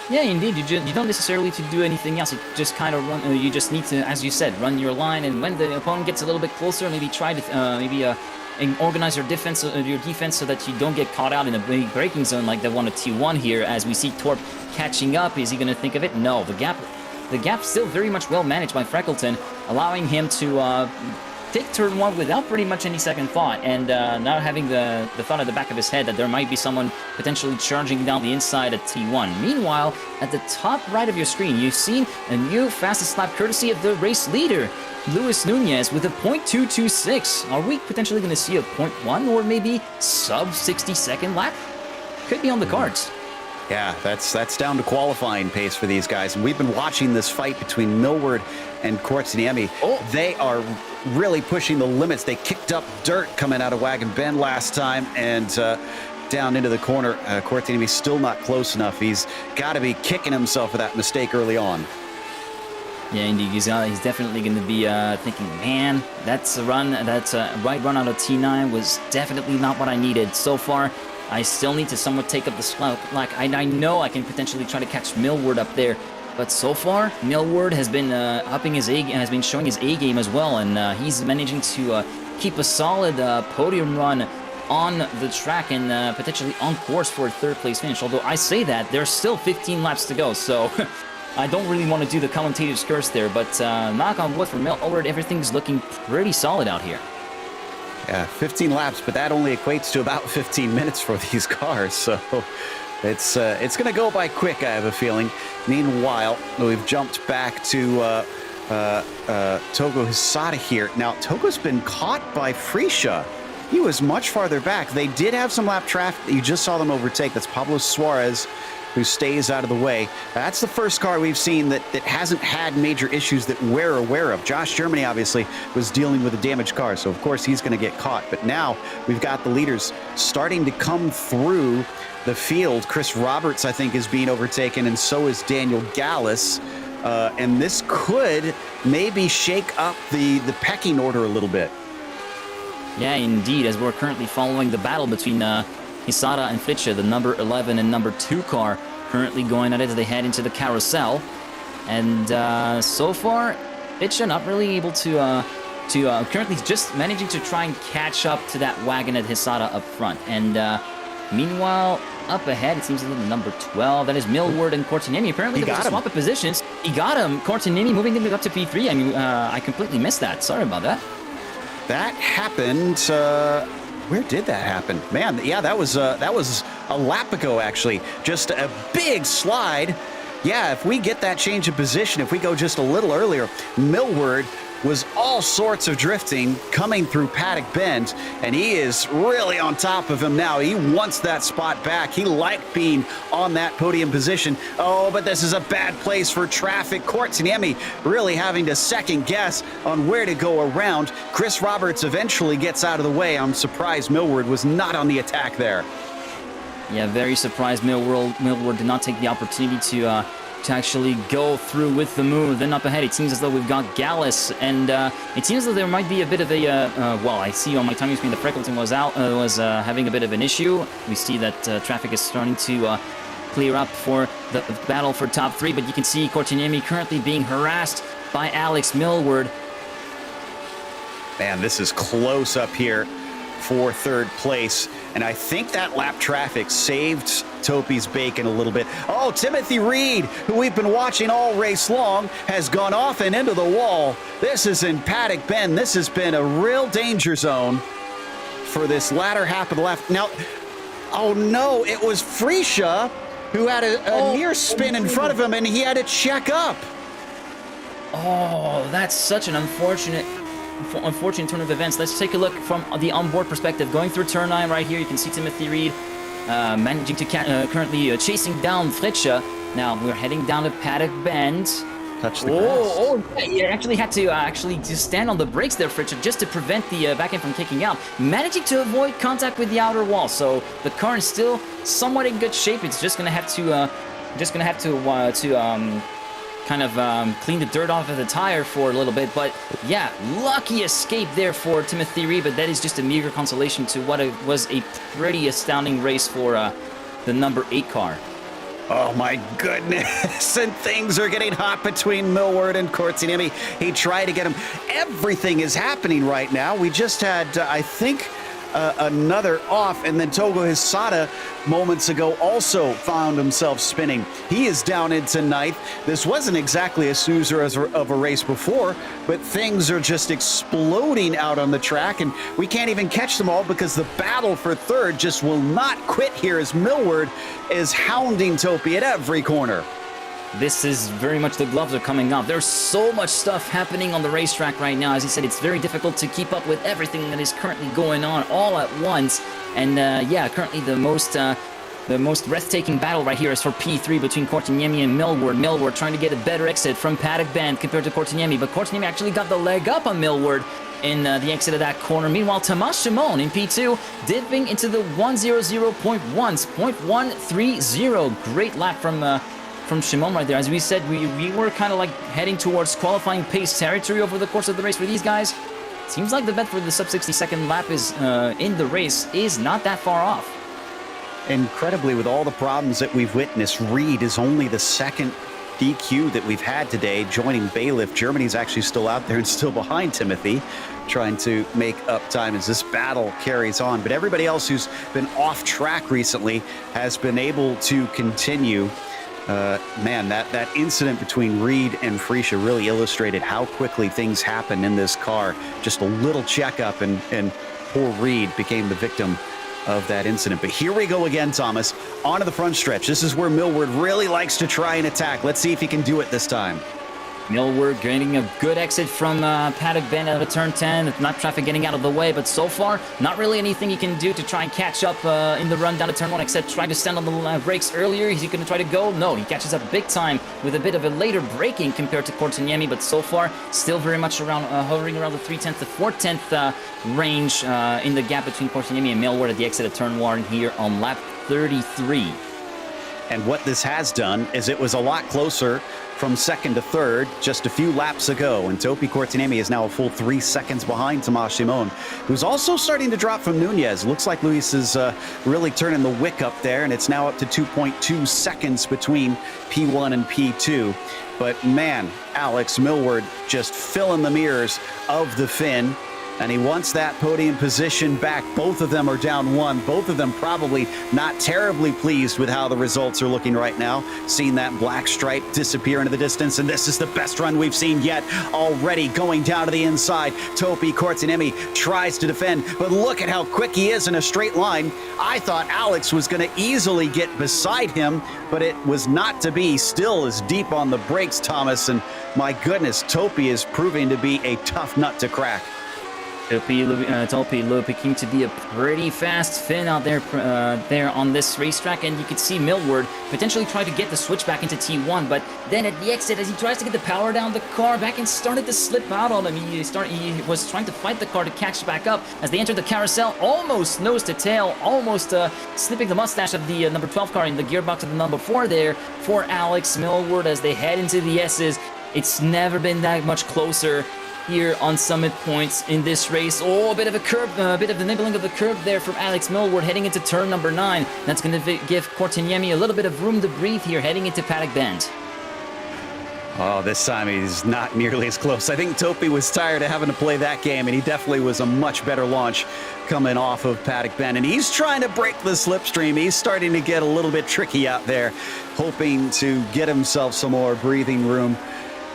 Yeah, indeed. You don't necessarily need to do anything else. You just kind of run. You just need to, as you said, run your line. And when the opponent gets a little bit closer, maybe try to and organize your defense so that you don't get caught out in a big braking zone like the one at T1 here. As we see Torp catching up, is he going to think of it? No. The gap's still very much well managed by Freckleton, allowing him to take turn 1 without pretty much any second thought, and not having the thought at the back of his head that there might be someone potentially charging down the inside at T1. Meanwhile, at the top right of your screen, you've seen a new fastest lap courtesy of the race leader, Luis Nunez, with a .226. Are we potentially going to see a .1 or maybe sub 60-second lap? Could be on the cards. Yeah, that's down to qualifying pace for these guys. And we've been watching this fight between Millward and Kortsuniemi. They are really pushing the limits. They kicked up dirt coming out of Wagon Bend last time and down into the corner. Cortinimi's still not close enough. He's got to be kicking himself for that mistake early on. Yeah, indeed. He's definitely going to be thinking, man, that's a run, that's a right run out of T9 was definitely not what I needed. So far, I still need to somewhat take up the slack. Like, I know I can potentially try to catch Millward up there, but so far, Millward has been has been showing his A game as well, and he's managing to keep a solid podium run on the track and potentially on course for a third place finish. Although I say that, there's still 15 laps to go, so I don't really want to do the commentator's curse there, but knock on wood for Millward, everything's looking pretty solid out here. Yeah, 15 laps, but that only equates to about 15 minutes for these cars, so it's going to go by quick, I have a feeling. Meanwhile, we've jumped back to Togo Hisada here. Now, Togo's been caught by Freesia. He was much farther back. They did have some lap traffic. You just saw them overtake. That's Pablo Suarez, who stays out of the way. That's the first car we've seen that hasn't had major issues that we're aware of. Josh Germany, obviously, was dealing with a damaged car, so of course he's going to get caught. But now we've got the leaders starting to come through the field. Chris Roberts, I think, is being overtaken, and so is Daniel Gallus. And this could maybe shake up the pecking order a little bit. Yeah, indeed, as we're currently following the battle between Hisada and Fritzsche, the number 11 and number 2 car, currently going at it as they head into the carousel. And so far, Fritzsche not really able to currently just managing to try and catch up to that wagon at Hisada up front. And meanwhile, up ahead, it seems a little number 12. That is Millward and Cortinimi. Apparently, there was a swap of positions. He got him. Cortinimi moving him up to P3. I mean, I completely missed that. Sorry about that. That happened. Where did that happen? Man, yeah, that was a lap ago, actually. Just a big slide. Yeah, if we get that change of position, if we go just a little earlier, Millward was all sorts of drifting coming through Paddock Bend, and he is really on top of him now. He wants that spot back. He liked being on that podium position. Oh, but this is a bad place for traffic. Cortinemi really having to second guess on where to go around. Chris Roberts eventually gets out of the way. I'm surprised Millward was not on the attack there. Yeah, very surprised Millward did not take the opportunity to actually go through with the move. Then up ahead, it seems as though we've got Gallus, and it seems as though there might be a bit of a, well, I see on my timing screen that Freckleton was having a bit of an issue. We see that traffic is starting to clear up for the battle for top 3, but you can see Cortinemi currently being harassed by Alex Millward. Man, this is close up here for third place, and I think that lap traffic saved Topi's bacon a little bit. Oh, Timothy Reed, who we've been watching all race long, has gone off and into the wall. This is in Paddock Bend. This has been a real danger zone for this latter half of the lap. Now, oh no, it was Freesia who had a near spin in front of him, and he had to check up. Oh, that's such an unfortunate turn of events. Let's take a look from the onboard perspective. Going through turn 9 right here, you can see Timothy Reed managing to currently chasing down Fritzsche. Now we're heading down to Paddock Bend. Touch the grass. You actually had to stand on the brakes there, Fritzsche, just to prevent the back end from kicking out, managing to avoid contact with the outer wall. So the car is still somewhat in good shape. It's just gonna have to kind of clean the dirt off of the tire for a little bit. But yeah, lucky escape there for Timothy Reed, but that is just a meager consolation to what was a pretty astounding race for the number 8 car. Oh my goodness, and things are getting hot between Millward and Cortinemi. He tried to get him. Everything is happening right now. We just had, I think, another off, and then Togo Hisada moments ago also found himself spinning. He is down into 9th. This wasn't exactly a snoozer of a race before, but things are just exploding out on the track, and we can't even catch them all because the battle for 3rd just will not quit here as Millward is hounding Topi at every corner. This is very much the gloves are coming off. There's so much stuff happening on the racetrack right now. As he said, it's very difficult to keep up with everything that is currently going on all at once. And yeah, currently the most The most breathtaking battle right here is for P3 between Cortiniemi and Millward. Millward trying to get a better exit from Paddock Bend compared to Cortiniemi, but Cortiniemi actually got the leg up on Millward in the exit of that corner. Meanwhile, Tomas Shimon in P2 dipping into the 1:00.1.130. Great lap from Shimon right there. As we said, we were kind of like heading towards qualifying pace territory over the course of the race for these guys. Seems like the bet for the sub 60-second lap is in the race is not that far off. Incredibly, with all the problems that we've witnessed, Reed is only the second DQ that we've had today, joining Bailiff. Germany's actually still out there and still behind Timothy, trying to make up time as this battle carries on. But everybody else who's been off track recently has been able to continue. Man, that incident between Reed and Freesia really illustrated how quickly things happen in this car. Just a little checkup and poor Reed became the victim of that incident. But here we go again, Thomas, onto the front stretch. This is where Millward really likes to try and attack. Let's see if he can do it this time. Millward getting a good exit from Paddock Bend out of turn 10. Not traffic getting out of the way, but so far, not really anything he can do to try and catch up in the run down to turn 1, except try to stand on the brakes earlier. Is he going to try to go? No, he catches up big time with a bit of a later braking compared to Cortiniemi, but so far, still very much around hovering around the 3/10 to 4/10 range in the gap between Cortiniemi and Millward at the exit of turn 1 here on lap 33. And what this has done is it was a lot closer from second to third just a few laps ago. And Topi Cortiniemi is now a full 3 seconds behind Tomas Shimon, who's also starting to drop from Nunez. Looks like Luis is really turning the wick up there, and it's now up to 2.2 seconds between P1 and P2. But man, Alex Millward just filling the mirrors of the Finn. And he wants that podium position back. Both of them are down 1. Both of them probably not terribly pleased with how the results are looking right now. Seeing that black stripe disappear into the distance, and this is the best run we've seen yet. Already going down to the inside. Topi Cortiniemi tries to defend, but look at how quick he is in a straight line. I thought Alex was going to easily get beside him, but it was not to be. Still is deep on the brakes, Thomas, and my goodness, Topi is proving to be a tough nut to crack. Topi looking to be a pretty fast Finn out there there on this racetrack, and you could see Millward potentially try to get the switch back into T1, but then at the exit, as he tries to get the power down the car back and started to slip out on him, he was trying to fight the car to catch back up as they entered the carousel, almost nose to tail, almost slipping the mustache of the number 12 car in the gearbox of the number 4 there for Alex Millward as they head into the S's. It's never been that much closer here on Summit Points in this race. Oh, a bit of a curb, a bit of the nibbling of the curb there from Alex Millward heading into turn number 9. That's going to give Cortiniemi a little bit of room to breathe here heading into Paddock Bend. Oh, this time he's not nearly as close. I think Topi was tired of having to play that game, and he definitely was a much better launch coming off of Paddock Bend. And he's trying to break the slipstream. He's starting to get a little bit tricky out there, hoping to get himself some more breathing room.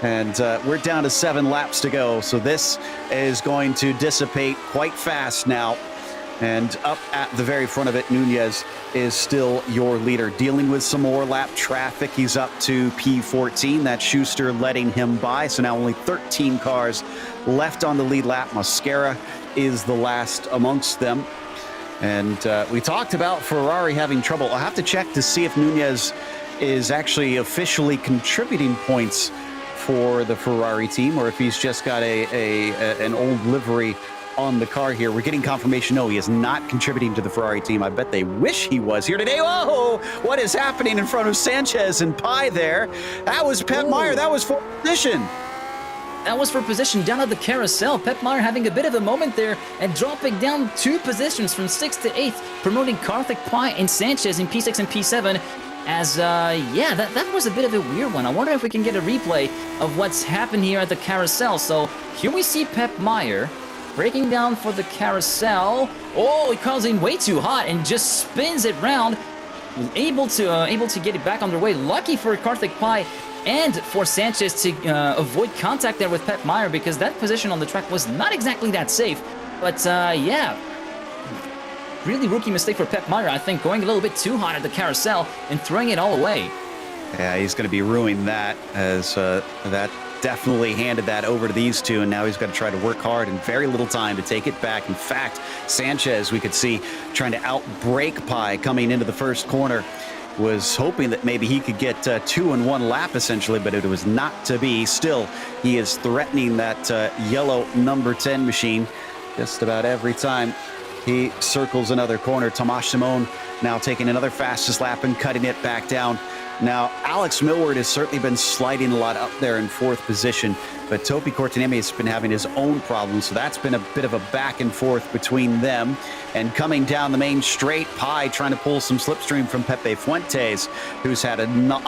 And we're down to 7 laps to go, so this is going to dissipate quite fast now. And up at the very front of it, Nunez is still your leader, dealing with some more lap traffic. He's up to P14. That's Schuster letting him by, so now only 13 cars left on the lead lap. Mascara is the last amongst them. And we talked about Ferrari having trouble. I'll have to check to see if Nunez is actually officially contributing points for the Ferrari team, or if he's just got an old livery on the car here. We're getting confirmation, no, he is not contributing to the Ferrari team. I bet they wish he was here today. Whoa, what is happening in front of Sanchez and Pi there? That was Pep Meyer, that was for position. That was for position down at the carousel. Pep Meyer having a bit of a moment there and dropping down 2 positions from 6th to 8th, promoting Karthik Pi and Sanchez in P6 and P7. As, yeah, that was a bit of a weird one. I wonder if we can get a replay of what's happened here at the carousel. So here we see Pep Meyer breaking down for the carousel. Oh, he comes in way too hot and just spins it round. Able to get it back underway. Lucky for Karthik Pi and for Sanchez to avoid contact there with Pep Meyer, because that position on the track was not exactly that safe. But, yeah. Really rookie mistake for Pep Meyer, I think, going a little bit too hot at the carousel and throwing it all away. Yeah, he's going to be ruining that, as that definitely handed that over to these two, and now he's got to try to work hard and very little time to take it back. In fact, Sanchez, we could see trying to outbrake Pi coming into the first corner, was hoping that maybe he could get 2 in 1 lap essentially, but it was not to be. Still, he is threatening that yellow number 10 machine just about every time he circles another corner. Tomas Simon now taking another fastest lap and cutting it back down. Now, Alex Millward has certainly been sliding a lot up there in 4th position, but Topi Korteniemi has been having his own problems, so that's been a bit of a back and forth between them. And coming down the main straight, Pi trying to pull some slipstream from Pepe Fuentes, who's had a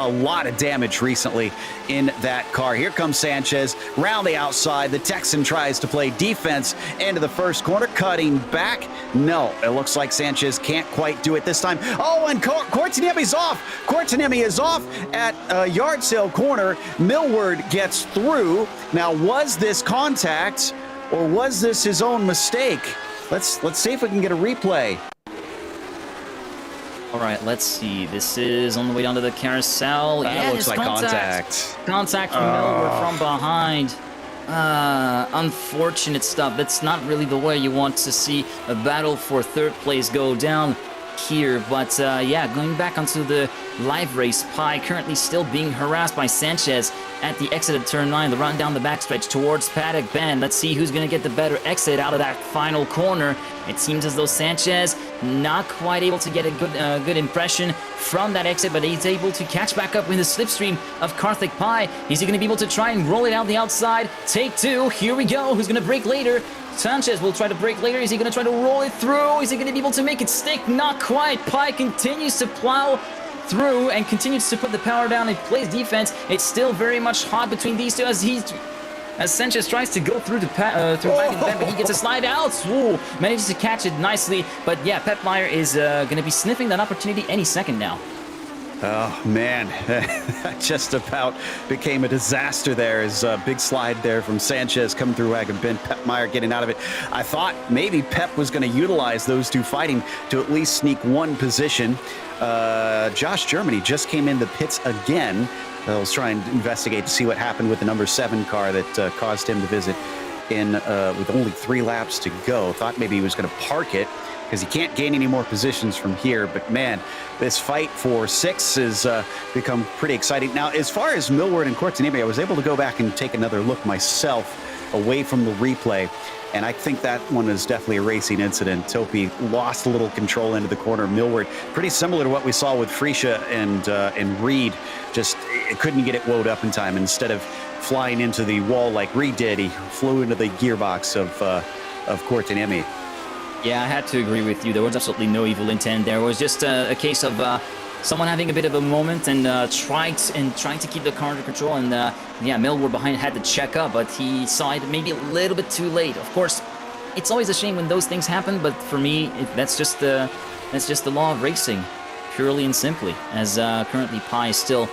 lot of damage recently in that car. Here comes Sanchez round the outside. The Texan tries to play defense into the first corner, cutting back. No, it looks like Sanchez can't quite do it this time. Oh, and Korteniemi's off. Korteniemi is off at yard sale corner. Millward gets through. Now, was this contact or was this his own mistake? Let's see if we can get a replay. All right, let's see. This is on the way down to the carousel. That looks like contact. Contact from Millward from behind. Unfortunate stuff. That's not really the way you want to see a battle for 3rd place go down here. But yeah, going back onto the live race, Pi currently still being harassed by Sanchez at the exit of turn 9, the run down the backstretch towards Paddock Bend. Let's see who's going to get the better exit out of that final corner. It seems as though Sanchez not quite able to get a good impression from that exit, but he's able to catch back up with the slipstream of Karthik Pi. Is he going to be able to try and roll it out the outside? Take 2. Here we go. Who's going to break later? Sanchez will try to break later. Is he going to try to roll it through? Is he going to be able to make it stick? Not quite. Pi continues to plow through and continues to put the power down and plays defense. It's still very much hot between these two as Sanchez tries to go through through back and bend, but he gets a slide out. Ooh, manages to catch it nicely. But yeah, Pep Meyer is going to be sniffing that opportunity any second now. Oh, man, that just about became a disaster there. As a big slide there from Sanchez coming through Wagon Bend, Pep Meyer getting out of it. I thought maybe Pep was going to utilize those two fighting to at least sneak 1 position. Josh Germany just came in the pits again. Let's try and investigate to see what happened with the number 7 car that caused him to visit in with only 3 laps to go. Thought maybe he was going to park it because he can't gain any more positions from here. But man, this fight for 6 has become pretty exciting. Now, as far as Millward and Korteniemi, I was able to go back and take another look myself away from the replay. And I think that one is definitely a racing incident. Topi lost a little control into the corner. Millward, pretty similar to what we saw with Frisha and Reed. Just couldn't get it wound up in time. Instead of flying into the wall like Reed did, he flew into the gearbox of Korteniemi. Yeah, I had to agree with you. There was absolutely no evil intent there. It was just a case of someone having a bit of a moment and trying to keep the car under control. And yeah, Millward behind had to check up, but he saw it maybe a little bit too late. Of course, it's always a shame when those things happen, but for me, that's just the law of racing, purely and simply. As currently Pi is still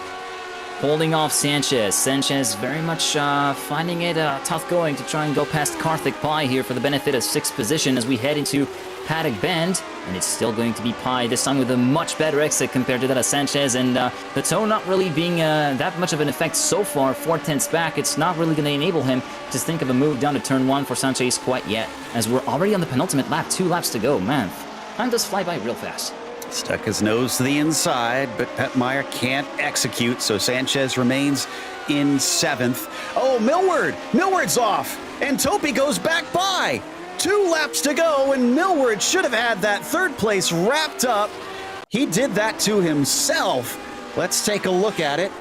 holding off Sanchez. Sanchez very much finding it tough going to try and go past Karthik Pi here for the benefit of 6th position as we head into Paddock Bend. And it's still going to be Pi, this time with a much better exit compared to that of Sanchez. And the toe not really being that much of an effect so far. 4/10ths back, it's not really going to enable him to think of a move down to turn 1 for Sanchez quite yet. As we're already on the penultimate lap, 2 laps to go. Man, time does fly by real fast. Stuck his nose to the inside, but Pep Meyer can't execute, so Sanchez remains in 7th. Oh, Millward's off, and Topi goes back by. 2 laps to go, and Millward should have had that 3rd place wrapped up. He did that to himself. Let's take a look at it.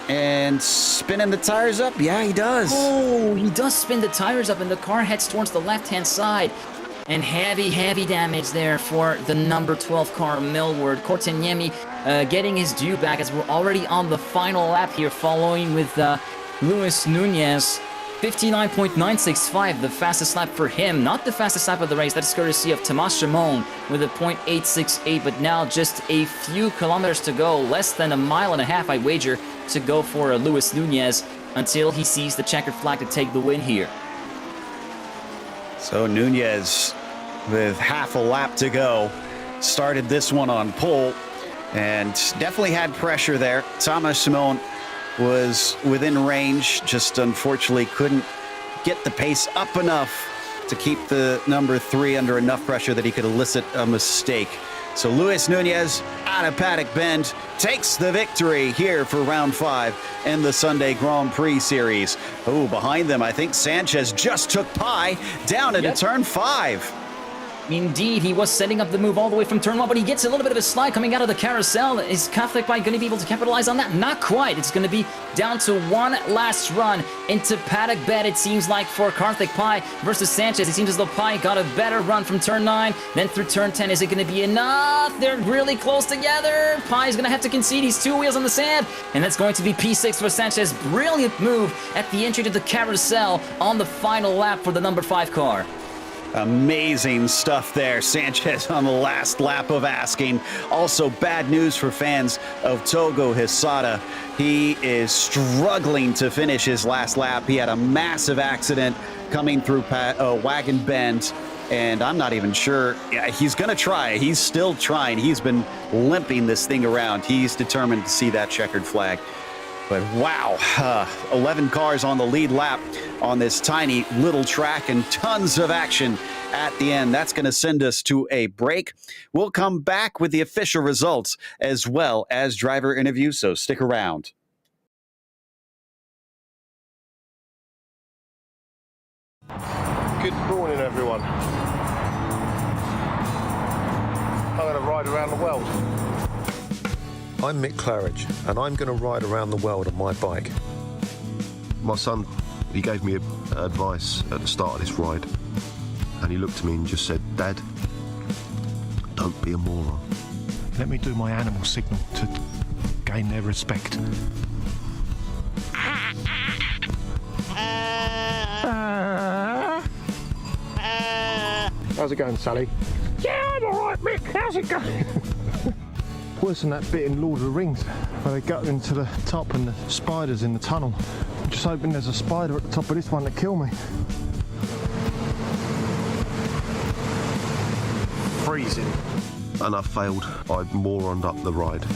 And spinning the tires up? Yeah, he does. Oh, he does spin the tires up, and the car heads towards the left-hand side. And heavy damage there for the number 12 car, Millward. Korteniemi getting his due back as we're already on the final lap here, following with Luis Nunez. 59.965, the fastest lap for him. Not the fastest lap of the race. That is courtesy of Tomas Simon with a .868, but now just a few kilometers to go. Less than a mile and a half, I wager, to go for Luis Nunez until he sees the checkered flag to take the win here. So Nunez, with half a lap to go, started this one on pole and definitely had pressure there. Thomas Simon was within range, just unfortunately couldn't get the pace up enough to keep the number 3 under enough pressure that he could elicit a mistake. So Luis Nunez out of Paddock Bend takes the victory here for round 5 in the Sunday Grand Prix series. Oh, behind them, I think Sanchez just took Pi down into turn 5. Indeed, he was setting up the move all the way from turn 1, but he gets a little bit of a slide coming out of the carousel. Is Catholic Pi going to be able to capitalize on that? Not quite. It's going to be down to one last run into Paddock Bend, it seems like, for Catholic Pi versus Sanchez. It seems as though Pi got a better run from turn 9, then through turn 10. Is it going to be enough? They're really close together. Pi is going to have to concede. He's 2 wheels on the sand, and that's going to be P6 for Sanchez. Brilliant move at the entry to the carousel on the final lap for the number 5 car. Amazing stuff there. Sanchez on the last lap of asking. Also bad news for fans of Togo Hisada. He is struggling to finish his last lap. He had a massive accident coming through Wagon Bend, and I'm not even sure. Yeah, he's going to try. He's still trying. He's been limping this thing around. He's determined to see that checkered flag. But wow, 11 cars on the lead lap on this tiny little track and tons of action at the end. That's going to send us to a break. We'll come back with the official results as well as driver interviews, so stick around. Good morning, everyone. I'm going to ride around the world. I'm Mick Claridge, and I'm going to ride around the world on my bike. My son, he gave me advice at the start of this ride, and he looked at me and just said, "Dad, don't be a moron." Let me do my animal signal to gain their respect. How's it going, Sally? Yeah, I'm alright, Mick. How's it going? Worse than that bit in Lord of the Rings where they go into the top and the spiders in the tunnel. I'm just hoping there's a spider at the top of this one to kill me. Freezing. And I failed. I moroned up the ride.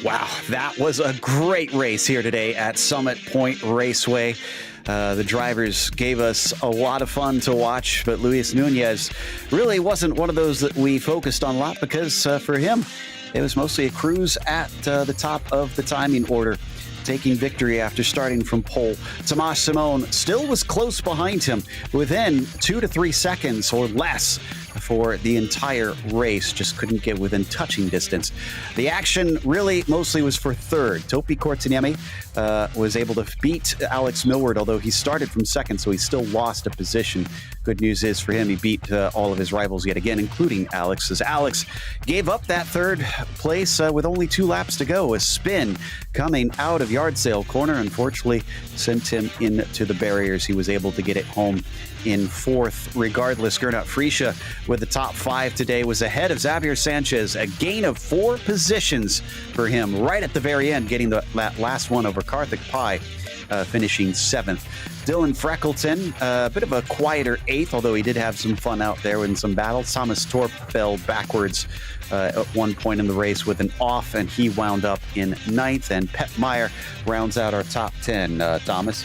Wow, that was a great race here today at Summit Point Raceway. The drivers gave us a lot of fun to watch, but Luis Nunez really wasn't one of those that we focused on a lot because for him, it was mostly a cruise at the top of the timing order, taking victory after starting from pole. Tomas Simon still was close behind him, within 2 to 3 seconds or less for the entire race. Just couldn't get within touching distance. The action really mostly was for third. Topi Kortiniemi was able to beat Alex Millward, although he started from second, so he still lost a position. Good news is for him, he beat all of his rivals yet again, including Alex, as Alex gave up that third place with only 2 laps to go. A spin coming out of yard sale corner, unfortunately, sent him into the barriers. He was able to get it home in fourth. Regardless, Gernot Friesche with the top 5 today was ahead of Xavier Sanchez, a gain of 4 positions for him right at the very end, getting that last one over Karthik Pai, finishing 7th. Dylan Freckleton, a bit of a quieter 8th, although he did have some fun out there in some battles. Thomas Torp fell backwards at one point in the race with an off, and he wound up in 9th. And Pep Meyer rounds out our top 10. Thomas?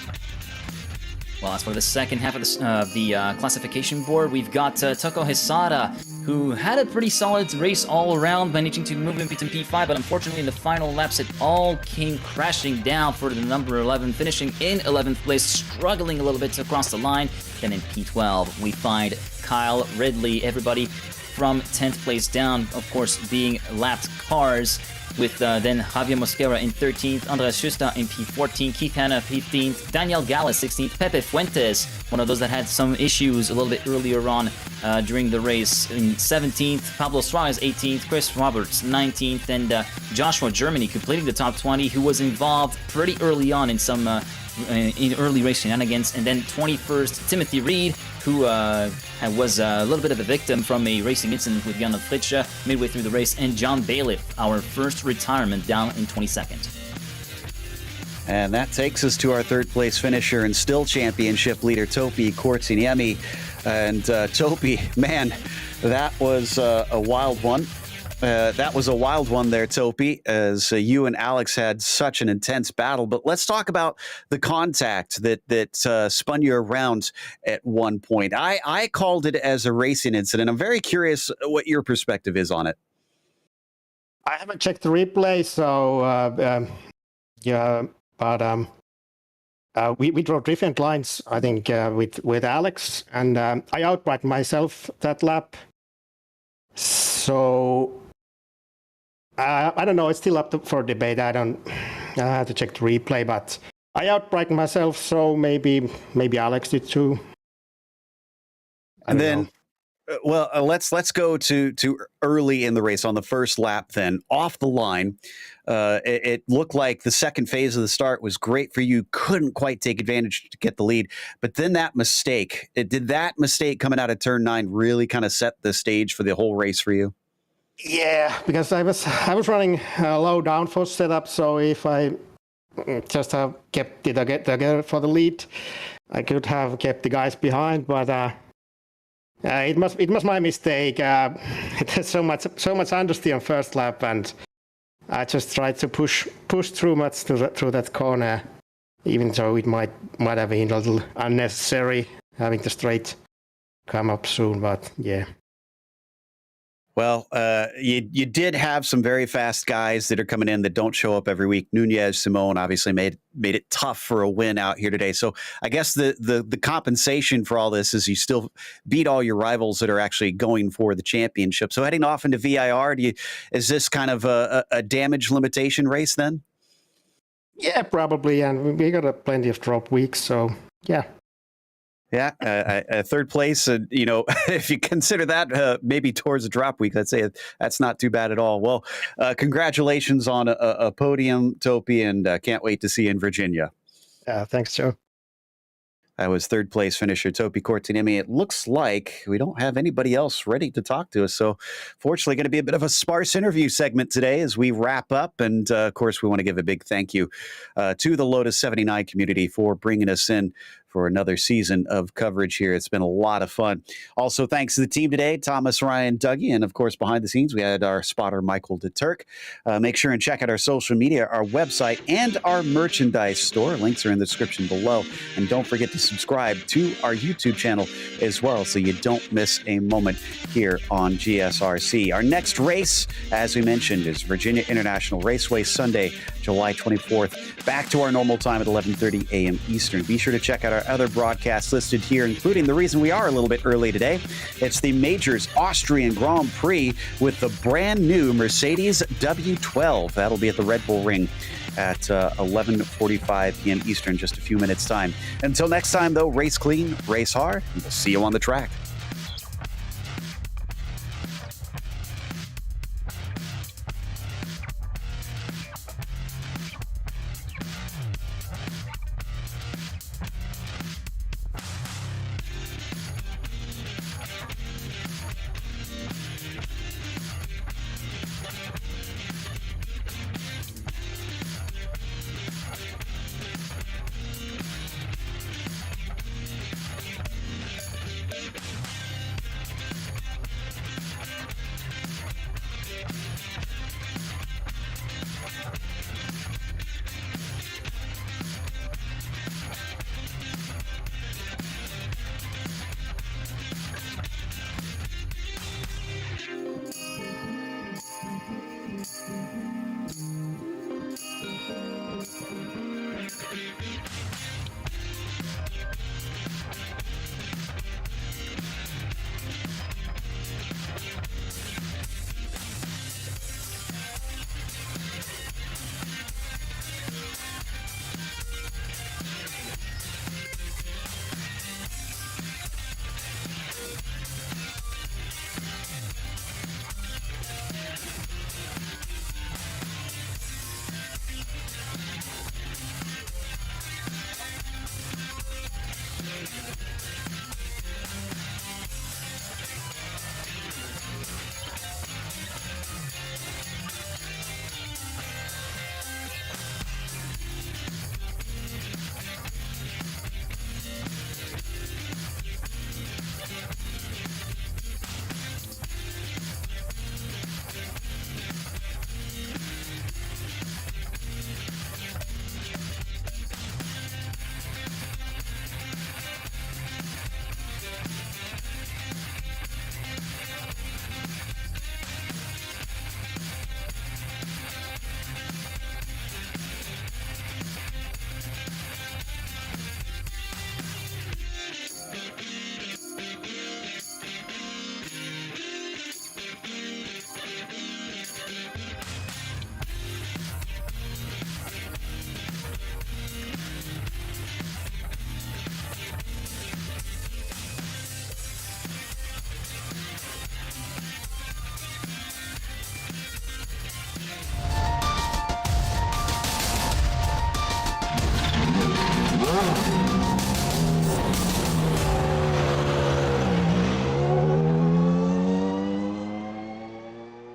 Well, as for the second half of the classification board, we've got Toko Hisada, who had a pretty solid race all around, managing to move in between P5, but unfortunately in the final laps it all came crashing down for the number 11, finishing in 11th place, struggling a little bit to cross the line. Then in P12 we find Kyle Ridley, everybody from 10th place down, of course being lapped cars. with then Javier Mosquera in 13th, Andres Schuster in P14, Keith Hanna 15th, Daniel Gala 16th, Pepe Fuentes, one of those that had some issues a little bit earlier on during the race, in 17th, Pablo Suarez 18th, Chris Roberts 19th, and Joshua Germany completing the top 20, who was involved pretty early on in some in early race shenanigans. And then 21st, Timothy Reed, who was a little bit of a victim from a racing incident with Jan Fritsche midway through the race, and John Bailiff, our first retirement, down in 22nd. And that takes us to our third place finisher and still championship leader, Topi Kortsiniemi. And Topi, man, that was a wild one. That was a wild one there, Topi, as you and Alex had such an intense battle. But let's talk about the contact that spun you around at one point. I called it as a racing incident. I'm very curious what your perspective is on it. I haven't checked the replay, so yeah, but we drove different lines, I think, with Alex, and I outbiked myself that lap. So I don't know. It's still up for debate. I have to check the replay, but I outbiked myself, so maybe Alex did too. And then, well, let's go to early in the race on the first lap. Then off the line, it looked like the second phase of the start was great for you. Couldn't quite take advantage to get the lead, but then that mistake. Did that mistake coming out of turn 9 really kind of set the stage for the whole race for you? Yeah, because I was running a low downforce setup, so if I just have kept it together for the lead, I could have kept the guys behind. But it was my mistake. There's so much understeer on first lap, and I just tried to push through much through that corner, even though it might have been a little unnecessary having the straight come up soon. But yeah. Well, you did have some very fast guys that are coming in that don't show up every week. Nunez, Simone obviously made it tough for a win out here today. So I guess the compensation for all this is you still beat all your rivals that are actually going for the championship. So heading off into VIR, is this kind of a damage limitation race then? Yeah, probably. And we got plenty of drop weeks, so yeah. Yeah, third place, if you consider that maybe towards a drop week, I'd say that's not too bad at all. Well, congratulations on a podium, Topi, and can't wait to see you in Virginia. Thanks, Joe. That was third place finisher Topi Kortsiniemi. It looks like we don't have anybody else ready to talk to us. So fortunately, going to be a bit of a sparse interview segment today as we wrap up. And of course, we want to give a big thank you to the Lotus 79 community for bringing us in for another season of coverage here. It's been a lot of fun. Also, thanks to the team today, Thomas, Ryan, Dougie, and of course, behind the scenes, we had our spotter, Michael DeTurk. Make sure and check out our social media, our website, and our merchandise store. Links are in the description below. And don't forget to subscribe to our YouTube channel as well so you don't miss a moment here on GSRC. Our next race, as we mentioned, is Virginia International Raceway, Sunday, July 24th. Back to our normal time at 11:30 a.m. Eastern. Be sure to check out our other broadcasts listed here, including the reason we are a little bit early today. It's the Majors Austrian Grand Prix with the brand new Mercedes W12. That'll be at the Red Bull Ring at 11:45 p.m. Eastern, just a few minutes time. Until next time, though, race clean, race hard, and we'll see you on the track.